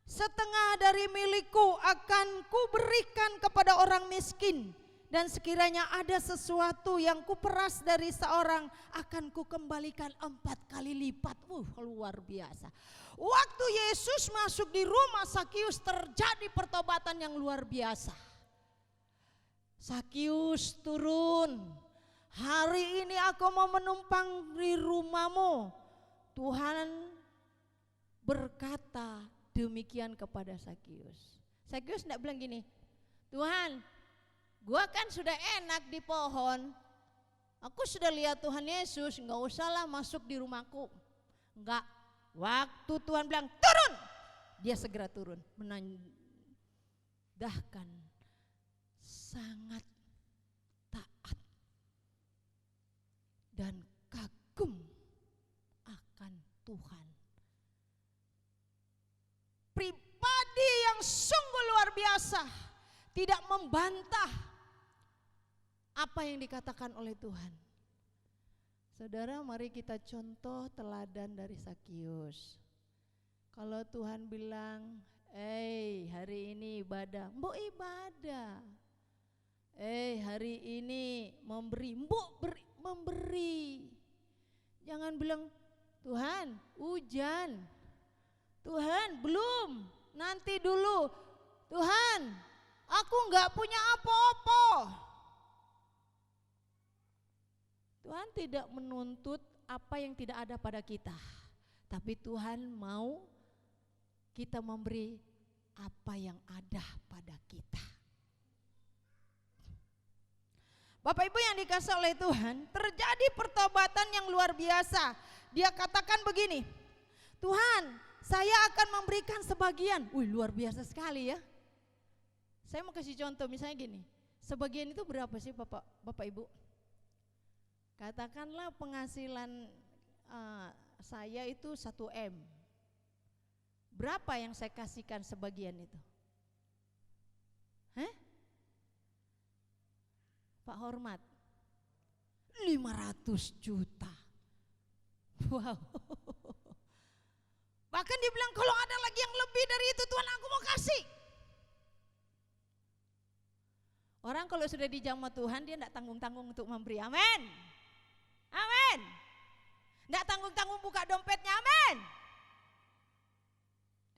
setengah dari milikku akan kuberikan kepada orang miskin, dan sekiranya ada sesuatu yang kuperas dari seorang akan kukembalikan 4 kali lipat. Luar biasa. Waktu Yesus masuk di rumah Sakius terjadi pertobatan yang luar biasa. Sakius turun. Hari ini aku mau menumpang di rumahmu. Tuhan berkata demikian kepada Sakius. Sakius tidak bilang gini, Tuhan, gua kan sudah enak di pohon. Aku sudah lihat Tuhan Yesus, enggak usahlah masuk di rumahku. Enggak. Waktu Tuhan bilang turun, dia segera turun, menandahkan sangat taat dan Tuhan. Pribadi yang sungguh luar biasa, tidak membantah apa yang dikatakan oleh Tuhan. Saudara, mari kita contoh teladan dari Sakius. Kalau Tuhan bilang, hari ini ibadah, mbok ibadah. Hari ini memberi, mbok memberi. Jangan bilang, Tuhan hujan, Tuhan belum, nanti dulu, Tuhan aku enggak punya apa-apa. Tuhan tidak menuntut apa yang tidak ada pada kita, tapi Tuhan mau kita memberi apa yang ada pada kita. Bapak Ibu yang dikasihi oleh Tuhan, terjadi pertobatan yang luar biasa. Dia katakan begini, Tuhan, saya akan memberikan sebagian. Luar biasa sekali ya. Saya mau kasih contoh, misalnya gini, sebagian itu berapa sih Bapak Ibu? Katakanlah penghasilan saya itu 1 M. Berapa yang saya kasihkan sebagian itu? Pak Hormat, 500 juta. Wow. Bahkan dia bilang kalau ada lagi yang lebih dari itu Tuhan aku mau kasih. Orang kalau sudah dijamah Tuhan dia tidak tanggung-tanggung untuk memberi, amin. Amin. Tidak tanggung-tanggung buka dompetnya, amin.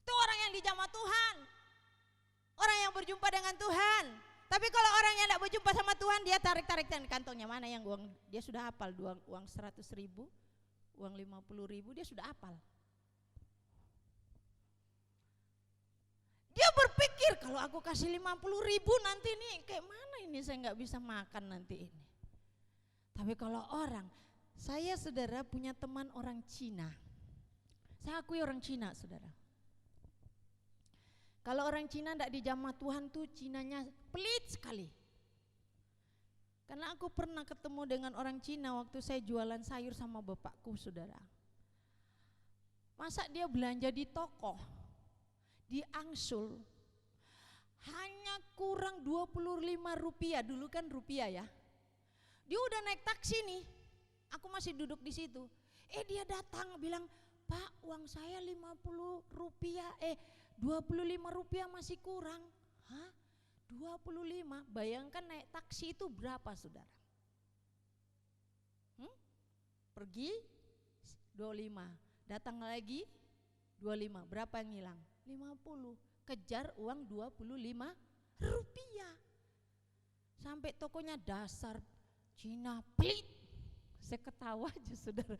Itu orang yang dijamah Tuhan, orang yang berjumpa dengan Tuhan. Tapi kalau orang yang tidak berjumpa sama Tuhan, dia tarik-tarik kantongnya, mana yang uang, dia sudah hafal, uang 100.000, uang 50.000 dia sudah hafal. Dia berpikir kalau aku kasih 50.000 nanti nih kayak mana ini, saya nggak bisa makan nanti ini. Tapi kalau orang, saya saudara punya teman orang Cina. Saya akui orang Cina saudara. Kalau orang Cina tidak dijamah Tuhan tuh Cinanya pelit sekali. Karena aku pernah ketemu dengan orang Cina waktu saya jualan sayur sama bapakku saudara. Masa dia belanja di toko, di Angsul, hanya kurang 25 rupiah, dulu kan rupiah ya. Dia udah naik taksi nih, aku masih duduk di situ. Dia datang bilang, Pak uang saya 50 rupiah, 25 rupiah masih kurang. Hah? 25, bayangkan naik taksi itu berapa saudara? Pergi 25, datang lagi 25, berapa yang hilang? 50, kejar uang 25 rupiah. Sampai tokonya dasar Cina pelit. Saya ketawa aja saudara.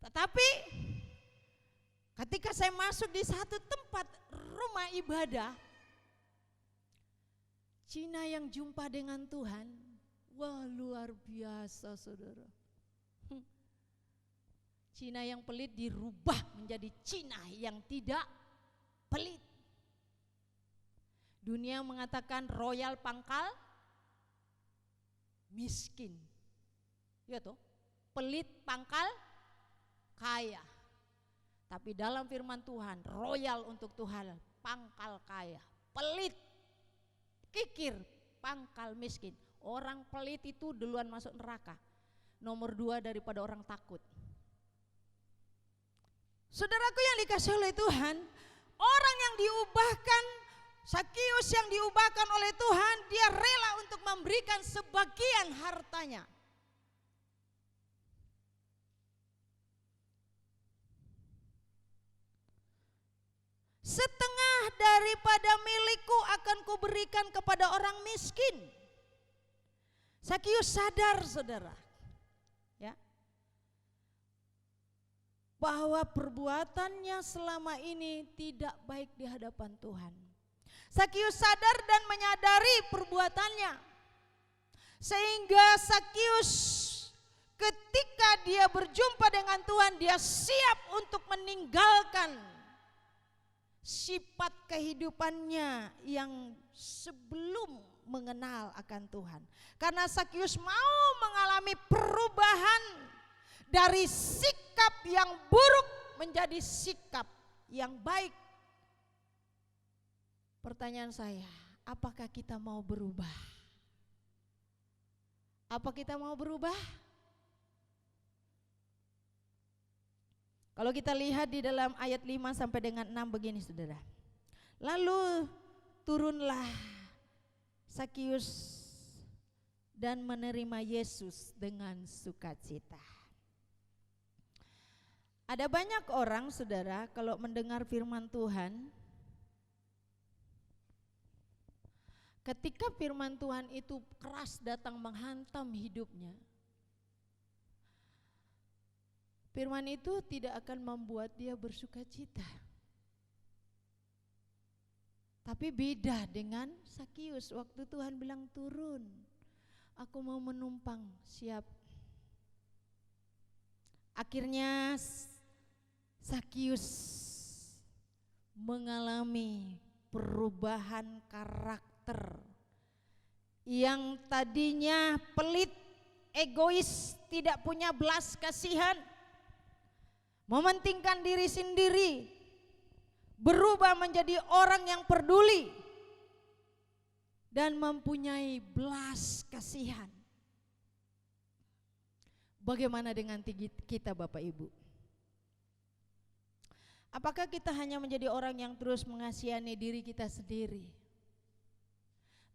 Tetapi ketika saya masuk di satu tempat rumah ibadah, Cina yang jumpa dengan Tuhan, wah luar biasa saudara. Cina yang pelit dirubah menjadi Cina yang tidak pelit. Dunia mengatakan royal pangkal miskin. Ya toh, pelit pangkal kaya. Tapi dalam firman Tuhan, royal untuk Tuhan, pangkal kaya. Pelit, kikir, pangkal miskin. Orang pelit itu duluan masuk neraka. Nomor 2 daripada orang takut. Saudaraku yang dikasihi oleh Tuhan, orang yang diubahkan, Sakius yang diubahkan oleh Tuhan, dia rela untuk memberikan sebagian hartanya. Setengah daripada milikku akan kuberikan kepada orang miskin. Sakius sadar saudara, ya, bahwa perbuatannya selama ini tidak baik di hadapan Tuhan. Sakius sadar dan menyadari perbuatannya, sehingga Sakius ketika dia berjumpa dengan Tuhan, dia siap untuk meninggalkan sifat kehidupannya yang sebelum mengenal akan Tuhan. Karena Sakius mau mengalami perubahan dari sikap yang buruk menjadi sikap yang baik. Pertanyaan saya, apakah kita mau berubah? Apa kita mau berubah? Kalau kita lihat di dalam ayat 5 sampai dengan 6 begini saudara. Lalu turunlah Sakius dan menerima Yesus dengan sukacita. Ada banyak orang saudara kalau mendengar firman Tuhan, ketika firman Tuhan itu keras datang menghantam hidupnya, firman itu tidak akan membuat dia bersukacita. Tapi beda dengan Sakius, waktu Tuhan bilang turun, aku mau menumpang, siap. Akhirnya Sakius mengalami perubahan karakter. Yang tadinya pelit, egois, tidak punya belas kasihan, mementingkan diri sendiri, berubah menjadi orang yang peduli dan mempunyai belas kasihan. Bagaimana dengan kita Bapak Ibu? Apakah kita hanya menjadi orang yang terus mengasihani diri kita sendiri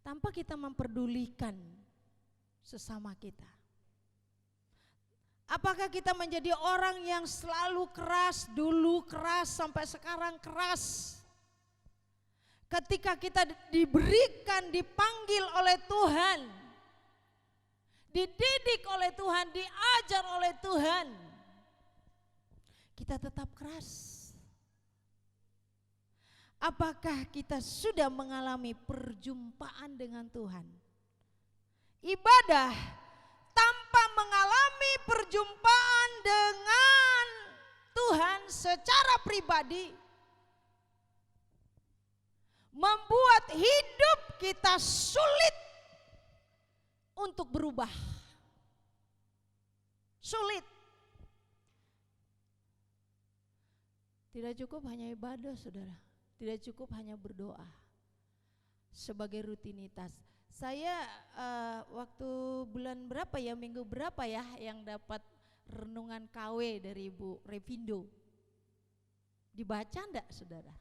tanpa kita memperdulikan sesama kita? Apakah kita menjadi orang yang selalu keras, dulu keras sampai sekarang keras? Ketika kita diberikan, dipanggil oleh Tuhan, dididik oleh Tuhan, diajar oleh Tuhan, kita tetap keras. Apakah kita sudah mengalami perjumpaan dengan Tuhan? Ibadah tanpa mengalami perjumpaan dengan Tuhan secara pribadi membuat hidup kita sulit untuk berubah. Sulit. Tidak cukup hanya ibadah saudara, tidak cukup hanya berdoa sebagai rutinitas. Saya waktu bulan berapa ya, minggu berapa ya yang dapat renungan KW dari Ibu Revindo. Dibaca enggak saudara?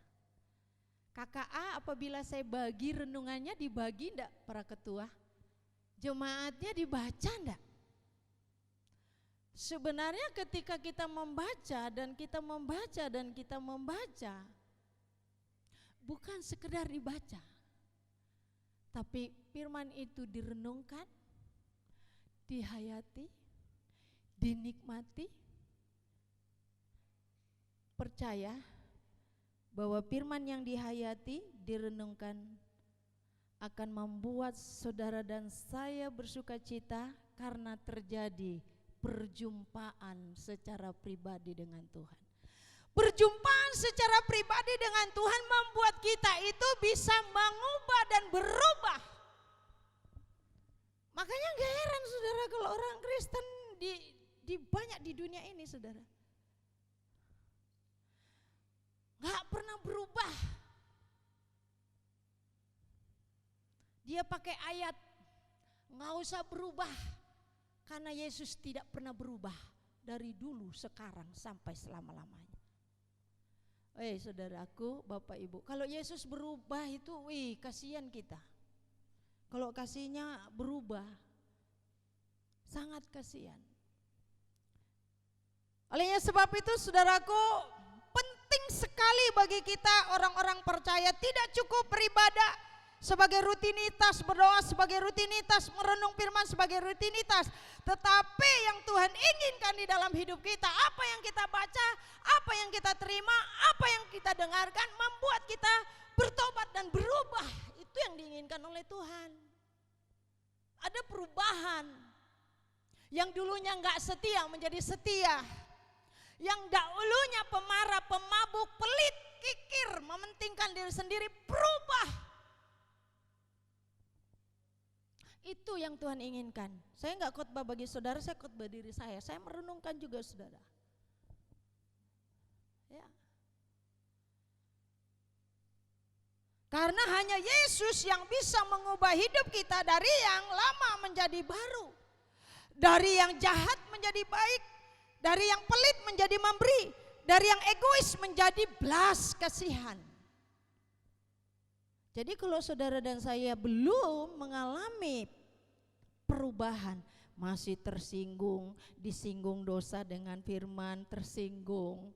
KKA apabila saya bagi renungannya dibagi enggak para ketua? Jemaatnya dibaca enggak? Sebenarnya ketika kita membaca dan kita membaca dan kita membaca, bukan sekedar dibaca, tapi firman itu direnungkan, dihayati, dinikmati. Percaya bahwa firman yang dihayati, direnungkan akan membuat saudara dan saya bersukacita karena terjadi perjumpaan secara pribadi dengan Tuhan. Perjumpaan secara pribadi dengan Tuhan membuat kita itu bisa mengubah dan berubah. Makanya gak heran saudara kalau orang Kristen di banyak di dunia ini saudara, gak pernah berubah. Dia pakai ayat, gak usah berubah karena Yesus tidak pernah berubah dari dulu, sekarang sampai selama-lamanya. Saudaraku, Bapak Ibu, kalau Yesus berubah itu, kasihan kita. Kalau kasihnya berubah, sangat kasihan. Olehnya sebab itu saudaraku, penting sekali bagi kita orang-orang percaya, tidak cukup beribadah sebagai rutinitas, berdoa sebagai rutinitas, merenung firman sebagai rutinitas, tetapi yang Tuhan inginkan di dalam hidup kita, apa yang kita baca, apa yang kita terima, apa yang kita dengarkan, membuat kita bertobat dan berubah. Itu yang diinginkan oleh Tuhan. Ada perubahan. Yang dulunya enggak setia menjadi setia, yang dahulunya pemarah, pemabuk, pelit, kikir, mementingkan diri sendiri, berubah. Itu yang Tuhan inginkan. Saya enggak khotbah bagi saudara, saya khotbah diri saya. Saya merenungkan juga saudara. Karena hanya Yesus yang bisa mengubah hidup kita dari yang lama menjadi baru. Dari yang jahat menjadi baik, dari yang pelit menjadi memberi, dari yang egois menjadi belas kasihan. Jadi kalau saudara dan saya belum mengalami perubahan, masih tersinggung, disinggung dosa dengan firman, tersinggung.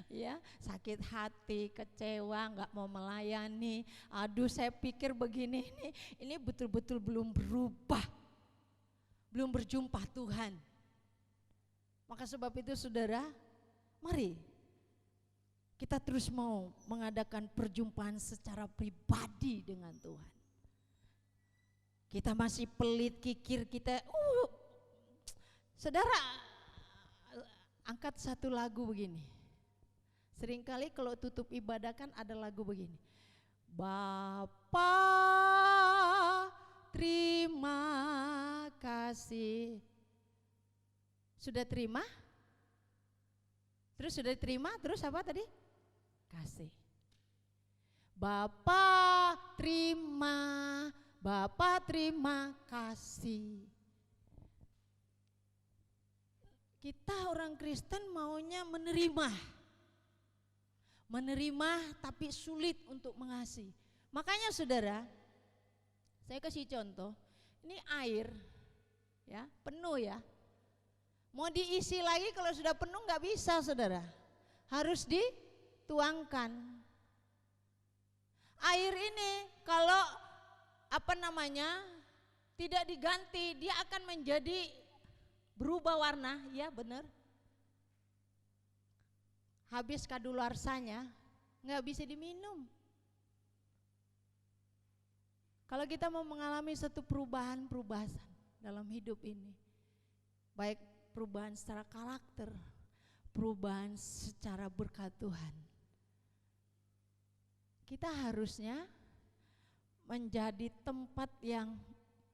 Ya, sakit hati, kecewa, nggak mau melayani. Aduh, saya pikir begini, ini betul-betul belum berubah, belum berjumpa Tuhan. Maka sebab itu saudara, mari kita terus mau mengadakan perjumpaan secara pribadi dengan Tuhan. Kita masih pelit, kikir, kita saudara, angkat satu lagu begini. Seringkali kalau tutup ibadah kan ada lagu begini. Bapa, terima kasih. Sudah terima? Terus sudah terima, terus apa tadi? Kasih. Bapa terima kasih. Kita orang Kristen maunya menerima tapi sulit untuk mengasihi. Makanya saudara, saya kasih contoh, ini air ya, penuh ya. Mau diisi lagi kalau sudah penuh nggak bisa saudara, harus dituangkan. Air ini kalau tidak diganti, dia akan menjadi berubah warna, ya benar. Habis kadaluarsanya nggak bisa diminum. Kalau kita mau mengalami satu perubahan dalam hidup ini, baik perubahan secara karakter, perubahan secara berkat Tuhan, kita harusnya menjadi tempat yang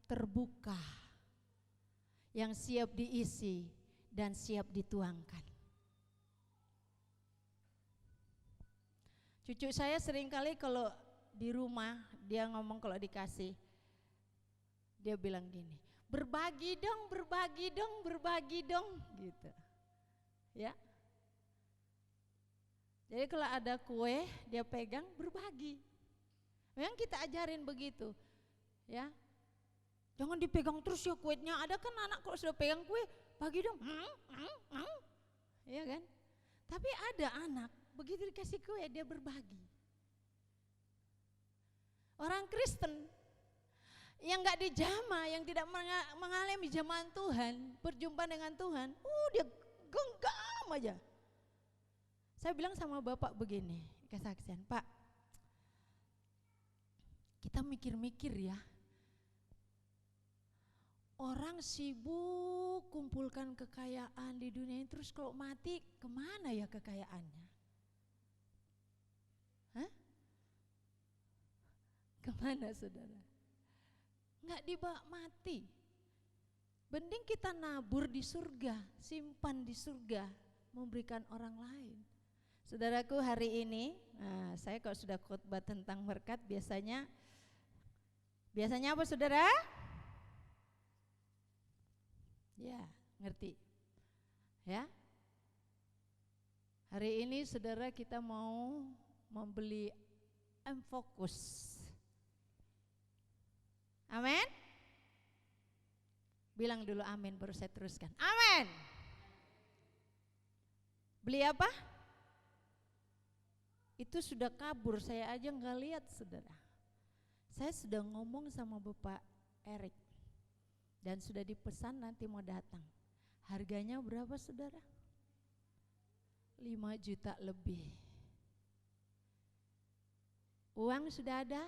terbuka, yang siap diisi dan siap dituangkan. Cucu saya seringkali kalau di rumah dia ngomong kalau dikasih, dia bilang gini, berbagi dong gitu. Ya. Jadi kalau ada kue dia pegang, berbagi. Memang kita ajarin begitu. Ya. Jangan dipegang terus ya kuenya. Ada kan anak kalau sudah pegang kue, bagi dong. Ya kan? Tapi ada anak begitu dikasih kue dia berbagi. Orang Kristen yang enggak dijamah, yang tidak mengalami jamahan Tuhan, berjumpa dengan Tuhan, dia genggam aja. Saya bilang sama bapak begini, kesaksian, Pak, kita mikir-mikir ya, orang sibuk kumpulkan kekayaan di dunia ini, terus kalau mati kemana ya kekayaannya? Hah? Kemana saudara? Nggak dibawa mati. Mending kita nabur di surga, simpan di surga, memberikan orang lain. Saudaraku, hari ini, saya kalau sudah khotbah tentang berkat biasanya apa saudara? Ya, ngerti. Ya. Hari ini saudara kita mau membeli M-Focus. Amin. Bilang dulu amin baru saya teruskan. Amin. Beli apa? Itu sudah kabur, saya aja nggak lihat saudara. Saya sudah ngomong sama Bapak Erik dan sudah dipesan nanti mau datang. Harganya berapa saudara? 5 juta lebih. Uang sudah ada?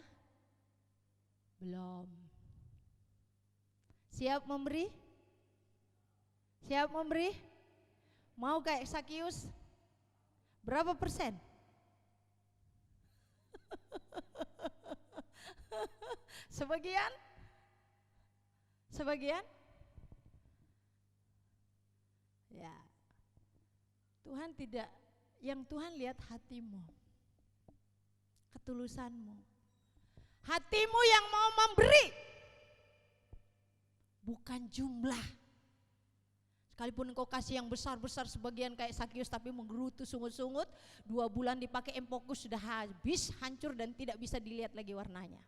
Belum. Siap memberi? Siap memberi? Mau kayak Sakius? Berapa persen? Sebagian? Sebagian? Ya. Tuhan tidak, yang Tuhan lihat hatimu. ketulusanmu. Hatimu yang mau memberi, bukan jumlah. Sekalipun engkau kasih yang besar-besar sebagian kayak Sakius, tapi menggerutu sungut-sungut, 2 bulan dipakai empokus sudah habis, hancur dan tidak bisa dilihat lagi warnanya.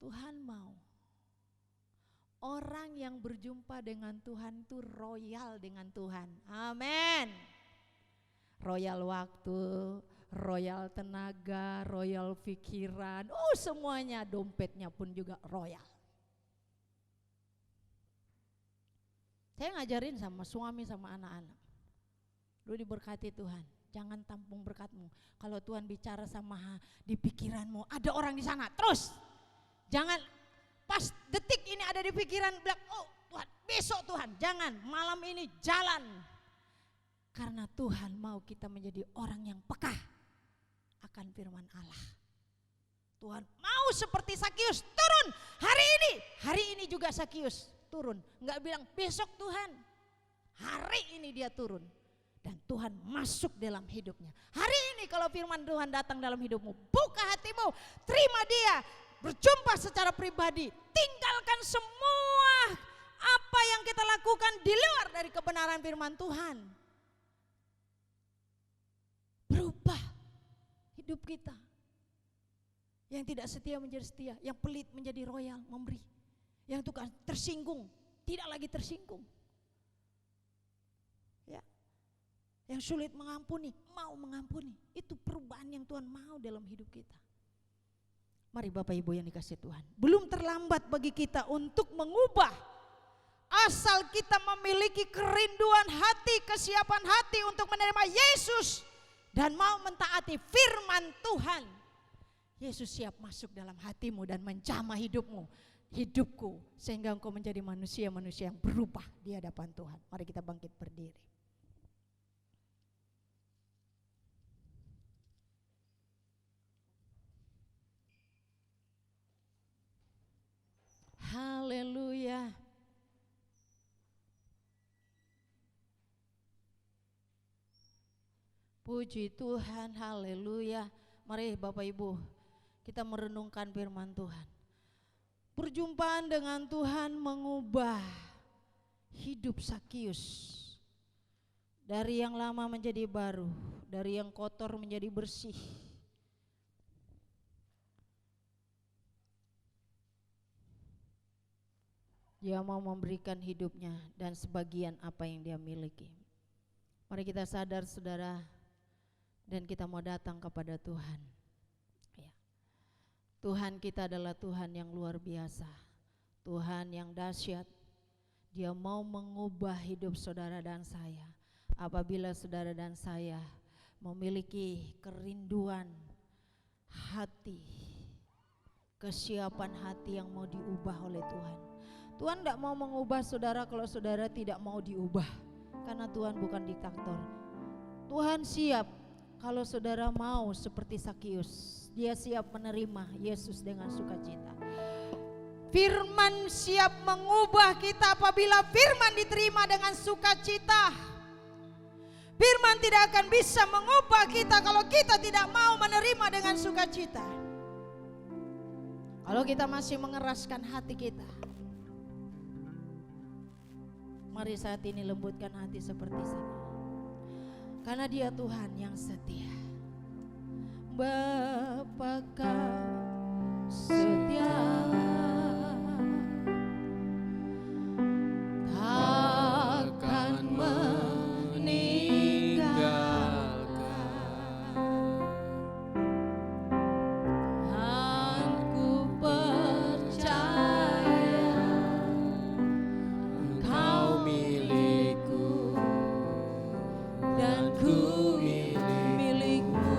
Tuhan mau orang yang berjumpa dengan Tuhan itu royal dengan Tuhan. Amin. Royal waktu, royal tenaga, royal pikiran, semuanya, dompetnya pun juga royal. Saya ngajarin sama suami sama anak-anak, lu diberkati Tuhan, jangan tampung berkatmu. Kalau Tuhan bicara sama di pikiranmu, ada orang di sana, terus jangan pas detik ini ada di pikiran bilang, oh Tuhan, besok Tuhan, jangan, malam ini jalan. Karena Tuhan mau kita menjadi orang yang peka akan firman Allah. Tuhan mau seperti Sakius turun hari ini juga Sakius turun. Enggak bilang besok Tuhan, hari ini dia turun. Dan Tuhan masuk dalam hidupnya. Hari ini kalau firman Tuhan datang dalam hidupmu, buka hatimu, terima dia, berjumpa secara pribadi, tinggalkan semua apa yang kita lakukan di luar dari kebenaran firman Tuhan. Berubah hidup kita. Yang tidak setia menjadi setia, yang pelit menjadi royal, memberi. Yang tukang tersinggung, tidak lagi tersinggung. Ya. Yang sulit mengampuni, mau mengampuni. Itu perubahan yang Tuhan mau dalam hidup kita. Mari Bapak Ibu yang dikasihi Tuhan, belum terlambat bagi kita untuk mengubah. Asal kita memiliki kerinduan hati, kesiapan hati untuk menerima Yesus dan mau mentaati firman Tuhan. Yesus siap masuk dalam hatimu dan menjamah hidupmu, hidupku, sehingga engkau menjadi manusia-manusia yang berubah di hadapan Tuhan. Mari kita bangkit berdiri. Haleluya. Puji Tuhan, haleluya. Mari Bapak Ibu, kita merenungkan firman Tuhan. Perjumpaan dengan Tuhan mengubah hidup Sakius. Dari yang lama menjadi baru, dari yang kotor menjadi bersih. Dia mau memberikan hidupnya dan sebagian apa yang dia miliki. Mari kita sadar saudara, dan kita mau datang kepada Tuhan. Ya. Tuhan kita adalah Tuhan yang luar biasa, Tuhan yang dahsyat. Dia mau mengubah hidup saudara dan saya. Apabila saudara dan saya memiliki kerinduan hati, kesiapan hati yang mau diubah oleh Tuhan. Tuhan tidak mau mengubah saudara kalau saudara tidak mau diubah, karena Tuhan bukan diktator. Tuhan siap kalau saudara mau seperti Sakius, dia siap menerima Yesus dengan sukacita. Firman siap mengubah kita apabila firman diterima dengan sukacita. Firman tidak akan bisa mengubah kita kalau kita tidak mau menerima dengan sukacita. Kalau kita masih mengeraskan hati kita, mari saat ini lembutkan hati seperti saya. Karena dia Tuhan yang setia. Bapa kau setia, takkan meninggalkan. Aku percaya Kau milikku dan ku milikmu.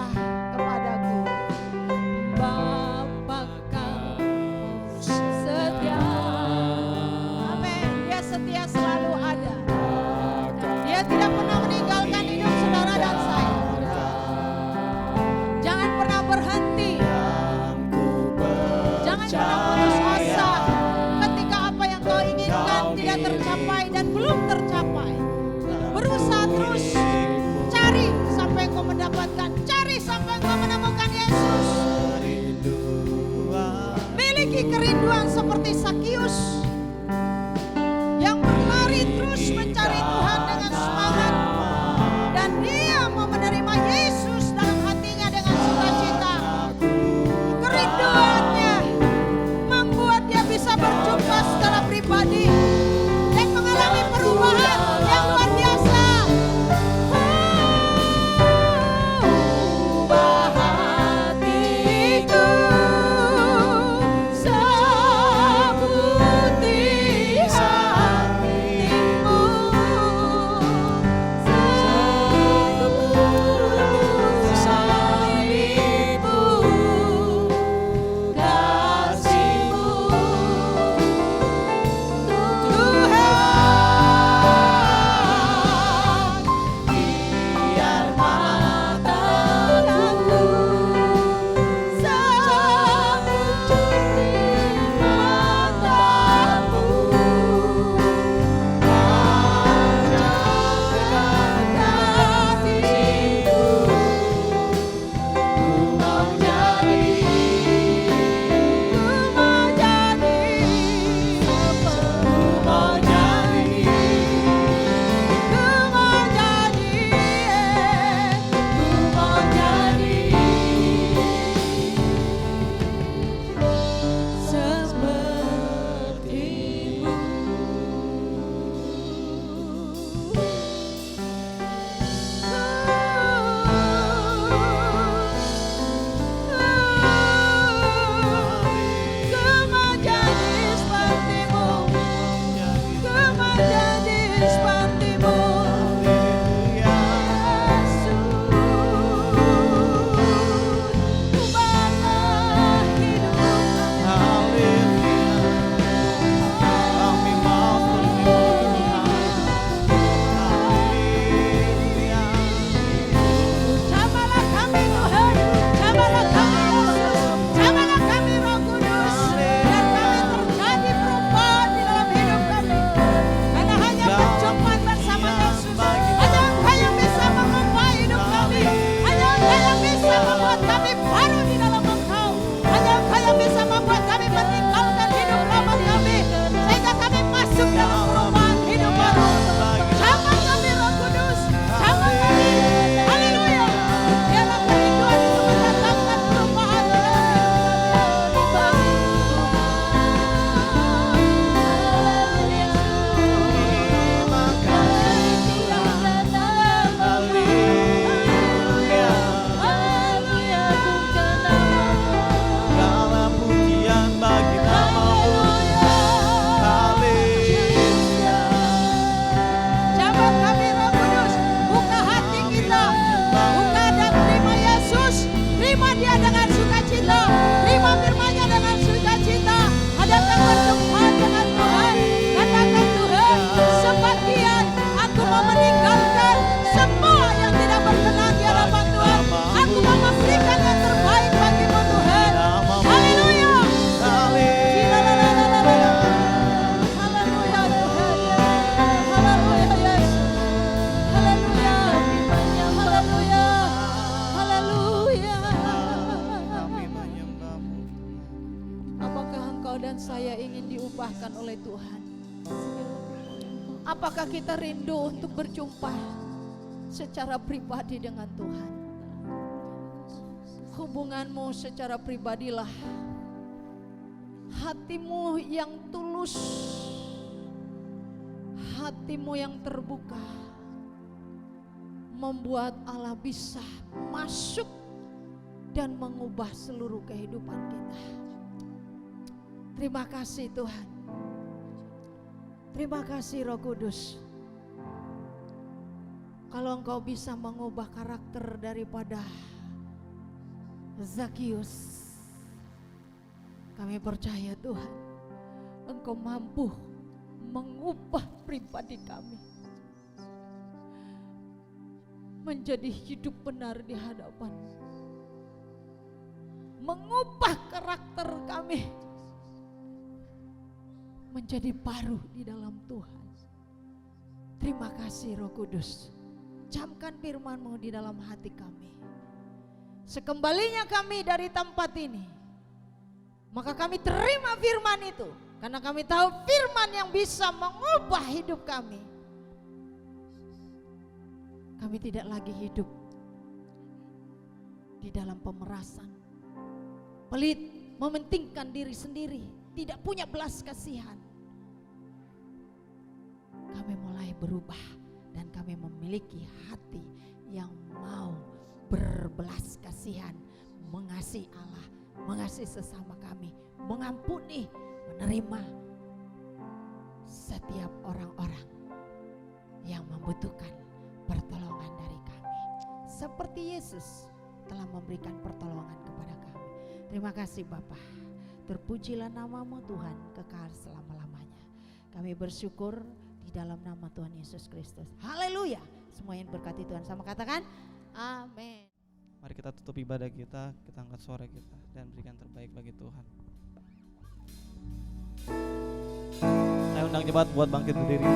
setia kepadaku. Bapa kau setia. Amin. Dia setia selalu ada. Dia tidak pernah meninggalkan hidup saudara dan saya. Jangan pernah berhenti. Jangan pernah putus asa ketika apa yang kau inginkan tidak tercapai dan belum tercapai. Berusaha terus, cari sampai kau mendapatkan, cari sampai kau menemukan Yesus. Miliki kerinduan seperti Sakius yang berlari terus mencari Tuhan dengan semangat, dan dia mau menerima Yesus dalam hatinya dengan sukacita. Kerinduannya membuat dia bisa berjumpa secara pribadi dan mengalami perubahan yang luar biasa. Ubah hatiku seperti hatimu, salibmu, kasihmu, diubahkan oleh Tuhan? Apakah kita rindu untuk berjumpa secara pribadi dengan Tuhan? Hubunganmu secara pribadilah, hatimu yang tulus, hatimu yang terbuka, membuat Allah bisa masuk dan mengubah seluruh kehidupan kita. Terima kasih Tuhan. Terima kasih Roh Kudus. Kalau Engkau bisa mengubah karakter daripada Zakius, kami percaya Tuhan, Engkau mampu mengubah pribadi kami menjadi hidup benar di hadapan, mengubah karakter kami menjadi baru di dalam Tuhan. Terima kasih Roh Kudus, camkan firman-Mu di dalam hati kami. Sekembalinya kami dari tempat ini, maka kami terima firman itu, karena kami tahu firman yang bisa mengubah hidup kami. Kami tidak lagi hidup di dalam pemerasan, pelit, mementingkan diri sendiri, tidak punya belas kasihan. Kami mulai berubah dan kami memiliki hati yang mau berbelas kasihan, mengasihi Allah, mengasihi sesama kami, mengampuni, menerima setiap orang-orang yang membutuhkan pertolongan dari kami, seperti Yesus telah memberikan pertolongan kepada kami. Terima kasih Bapa, terpujilah nama-Mu Tuhan kekal selama-lamanya. Kami bersyukur di dalam nama Tuhan Yesus Kristus. Haleluya. Semua yang berkati Tuhan sama katakan amin. Mari kita tutup ibadah kita angkat suara kita dan berikan terbaik bagi Tuhan. Saya undang jemaat buat bangkit berdiri.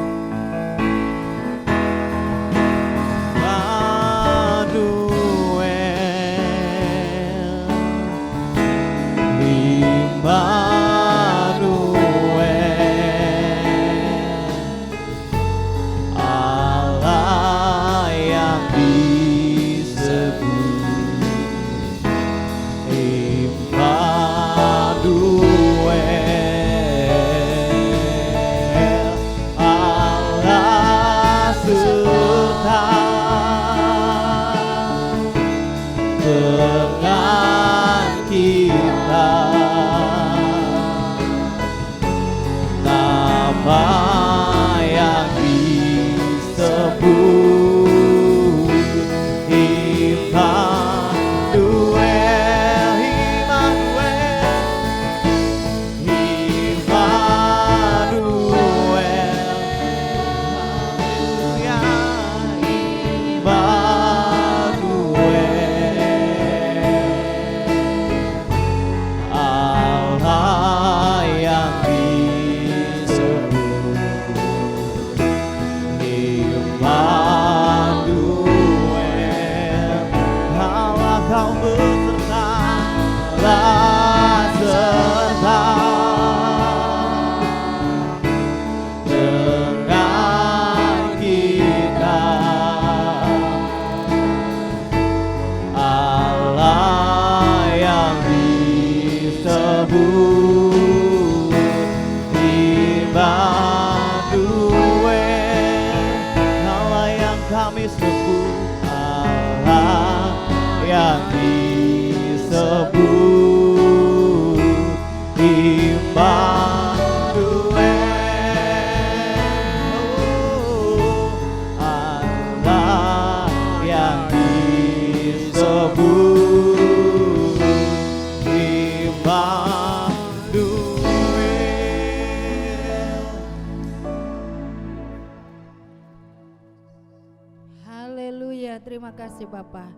Terima kasih Bapak,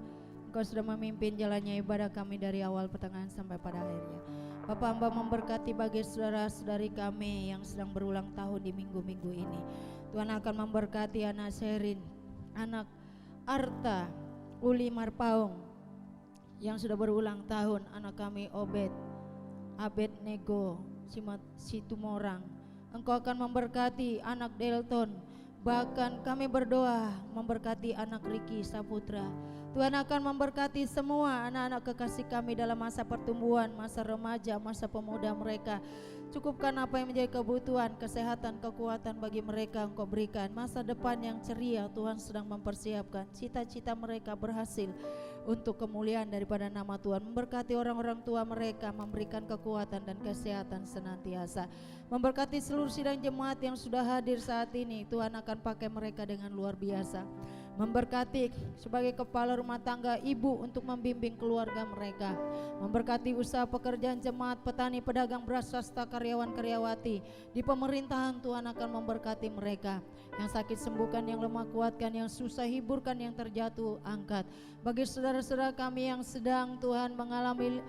Engkau sudah memimpin jalannya ibadah kami dari awal pertengahan sampai pada akhirnya. Bapak, Hamba memberkati bagi saudara-saudari kami yang sedang berulang tahun di minggu-minggu ini. Tuhan akan memberkati anak Sherin, anak Arta, Uli Marpaung yang sudah berulang tahun, anak kami Abed Nego, Situmorang. Engkau akan memberkati anak Delton. Bahkan kami berdoa memberkati anak Riki Saputra. Tuhan akan memberkati semua anak-anak kekasih kami dalam masa pertumbuhan, masa remaja, masa pemuda mereka. Cukupkan apa yang menjadi kebutuhan, kesehatan, kekuatan bagi mereka Engkau berikan. Masa depan yang ceria Tuhan sedang mempersiapkan. Cita-cita mereka berhasil untuk kemuliaan daripada nama Tuhan. Memberkati orang-orang tua mereka, memberikan kekuatan dan kesehatan senantiasa. Memberkati seluruh sidang jemaat yang sudah hadir saat ini. Tuhan akan pakai mereka dengan luar biasa. memberkati sebagai kepala rumah tangga ibu untuk membimbing keluarga mereka, memberkati usaha pekerjaan jemaat, petani, pedagang beras, swasta, karyawan, karyawati di pemerintahan. Tuhan akan memberkati mereka. Yang sakit sembuhkan, yang lemah kuatkan, yang susah hiburkan, yang terjatuh angkat. Bagi saudara-saudara kami yang sedang Tuhan mengalami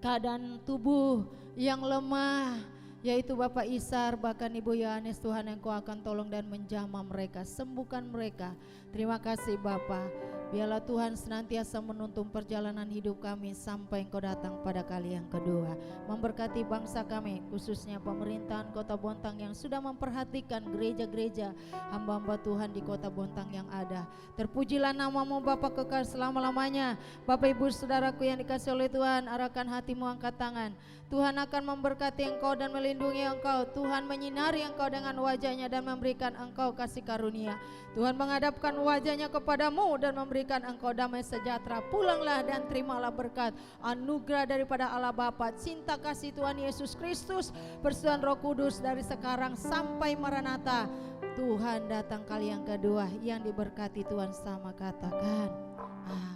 keadaan tubuh yang lemah, yaitu Bapak Isar, bahkan Ibu Yohanes, Tuhan Engkau akan tolong dan menjamah mereka, sembuhkan mereka. Terima kasih Bapa. Biarlah Tuhan senantiasa menuntun perjalanan hidup kami sampai Engkau datang pada kali yang kedua. Memberkati bangsa kami, khususnya pemerintahan Kota Bontang yang sudah memperhatikan gereja-gereja hamba-hamba Tuhan di Kota Bontang yang ada. Terpujilah nama-Mu Bapa kekal selama-lamanya. Bapak Ibu saudaraku yang dikasihi oleh Tuhan, arahkan hatimu, angkat tangan. Tuhan akan memberkati engkau dan melindungi engkau. Tuhan menyinari engkau dengan wajahnya dan memberikan engkau kasih karunia. Tuhan menghadapkan wajahnya kepadamu dan memberikan engkau damai sejahtera. Pulanglah dan terimalah berkat anugerah daripada Allah Bapa, cinta kasih Tuhan Yesus Kristus, persekutuan Roh Kudus dari sekarang sampai Maranatha. Tuhan datang kali yang kedua, yang diberkati Tuhan sama katakan amin.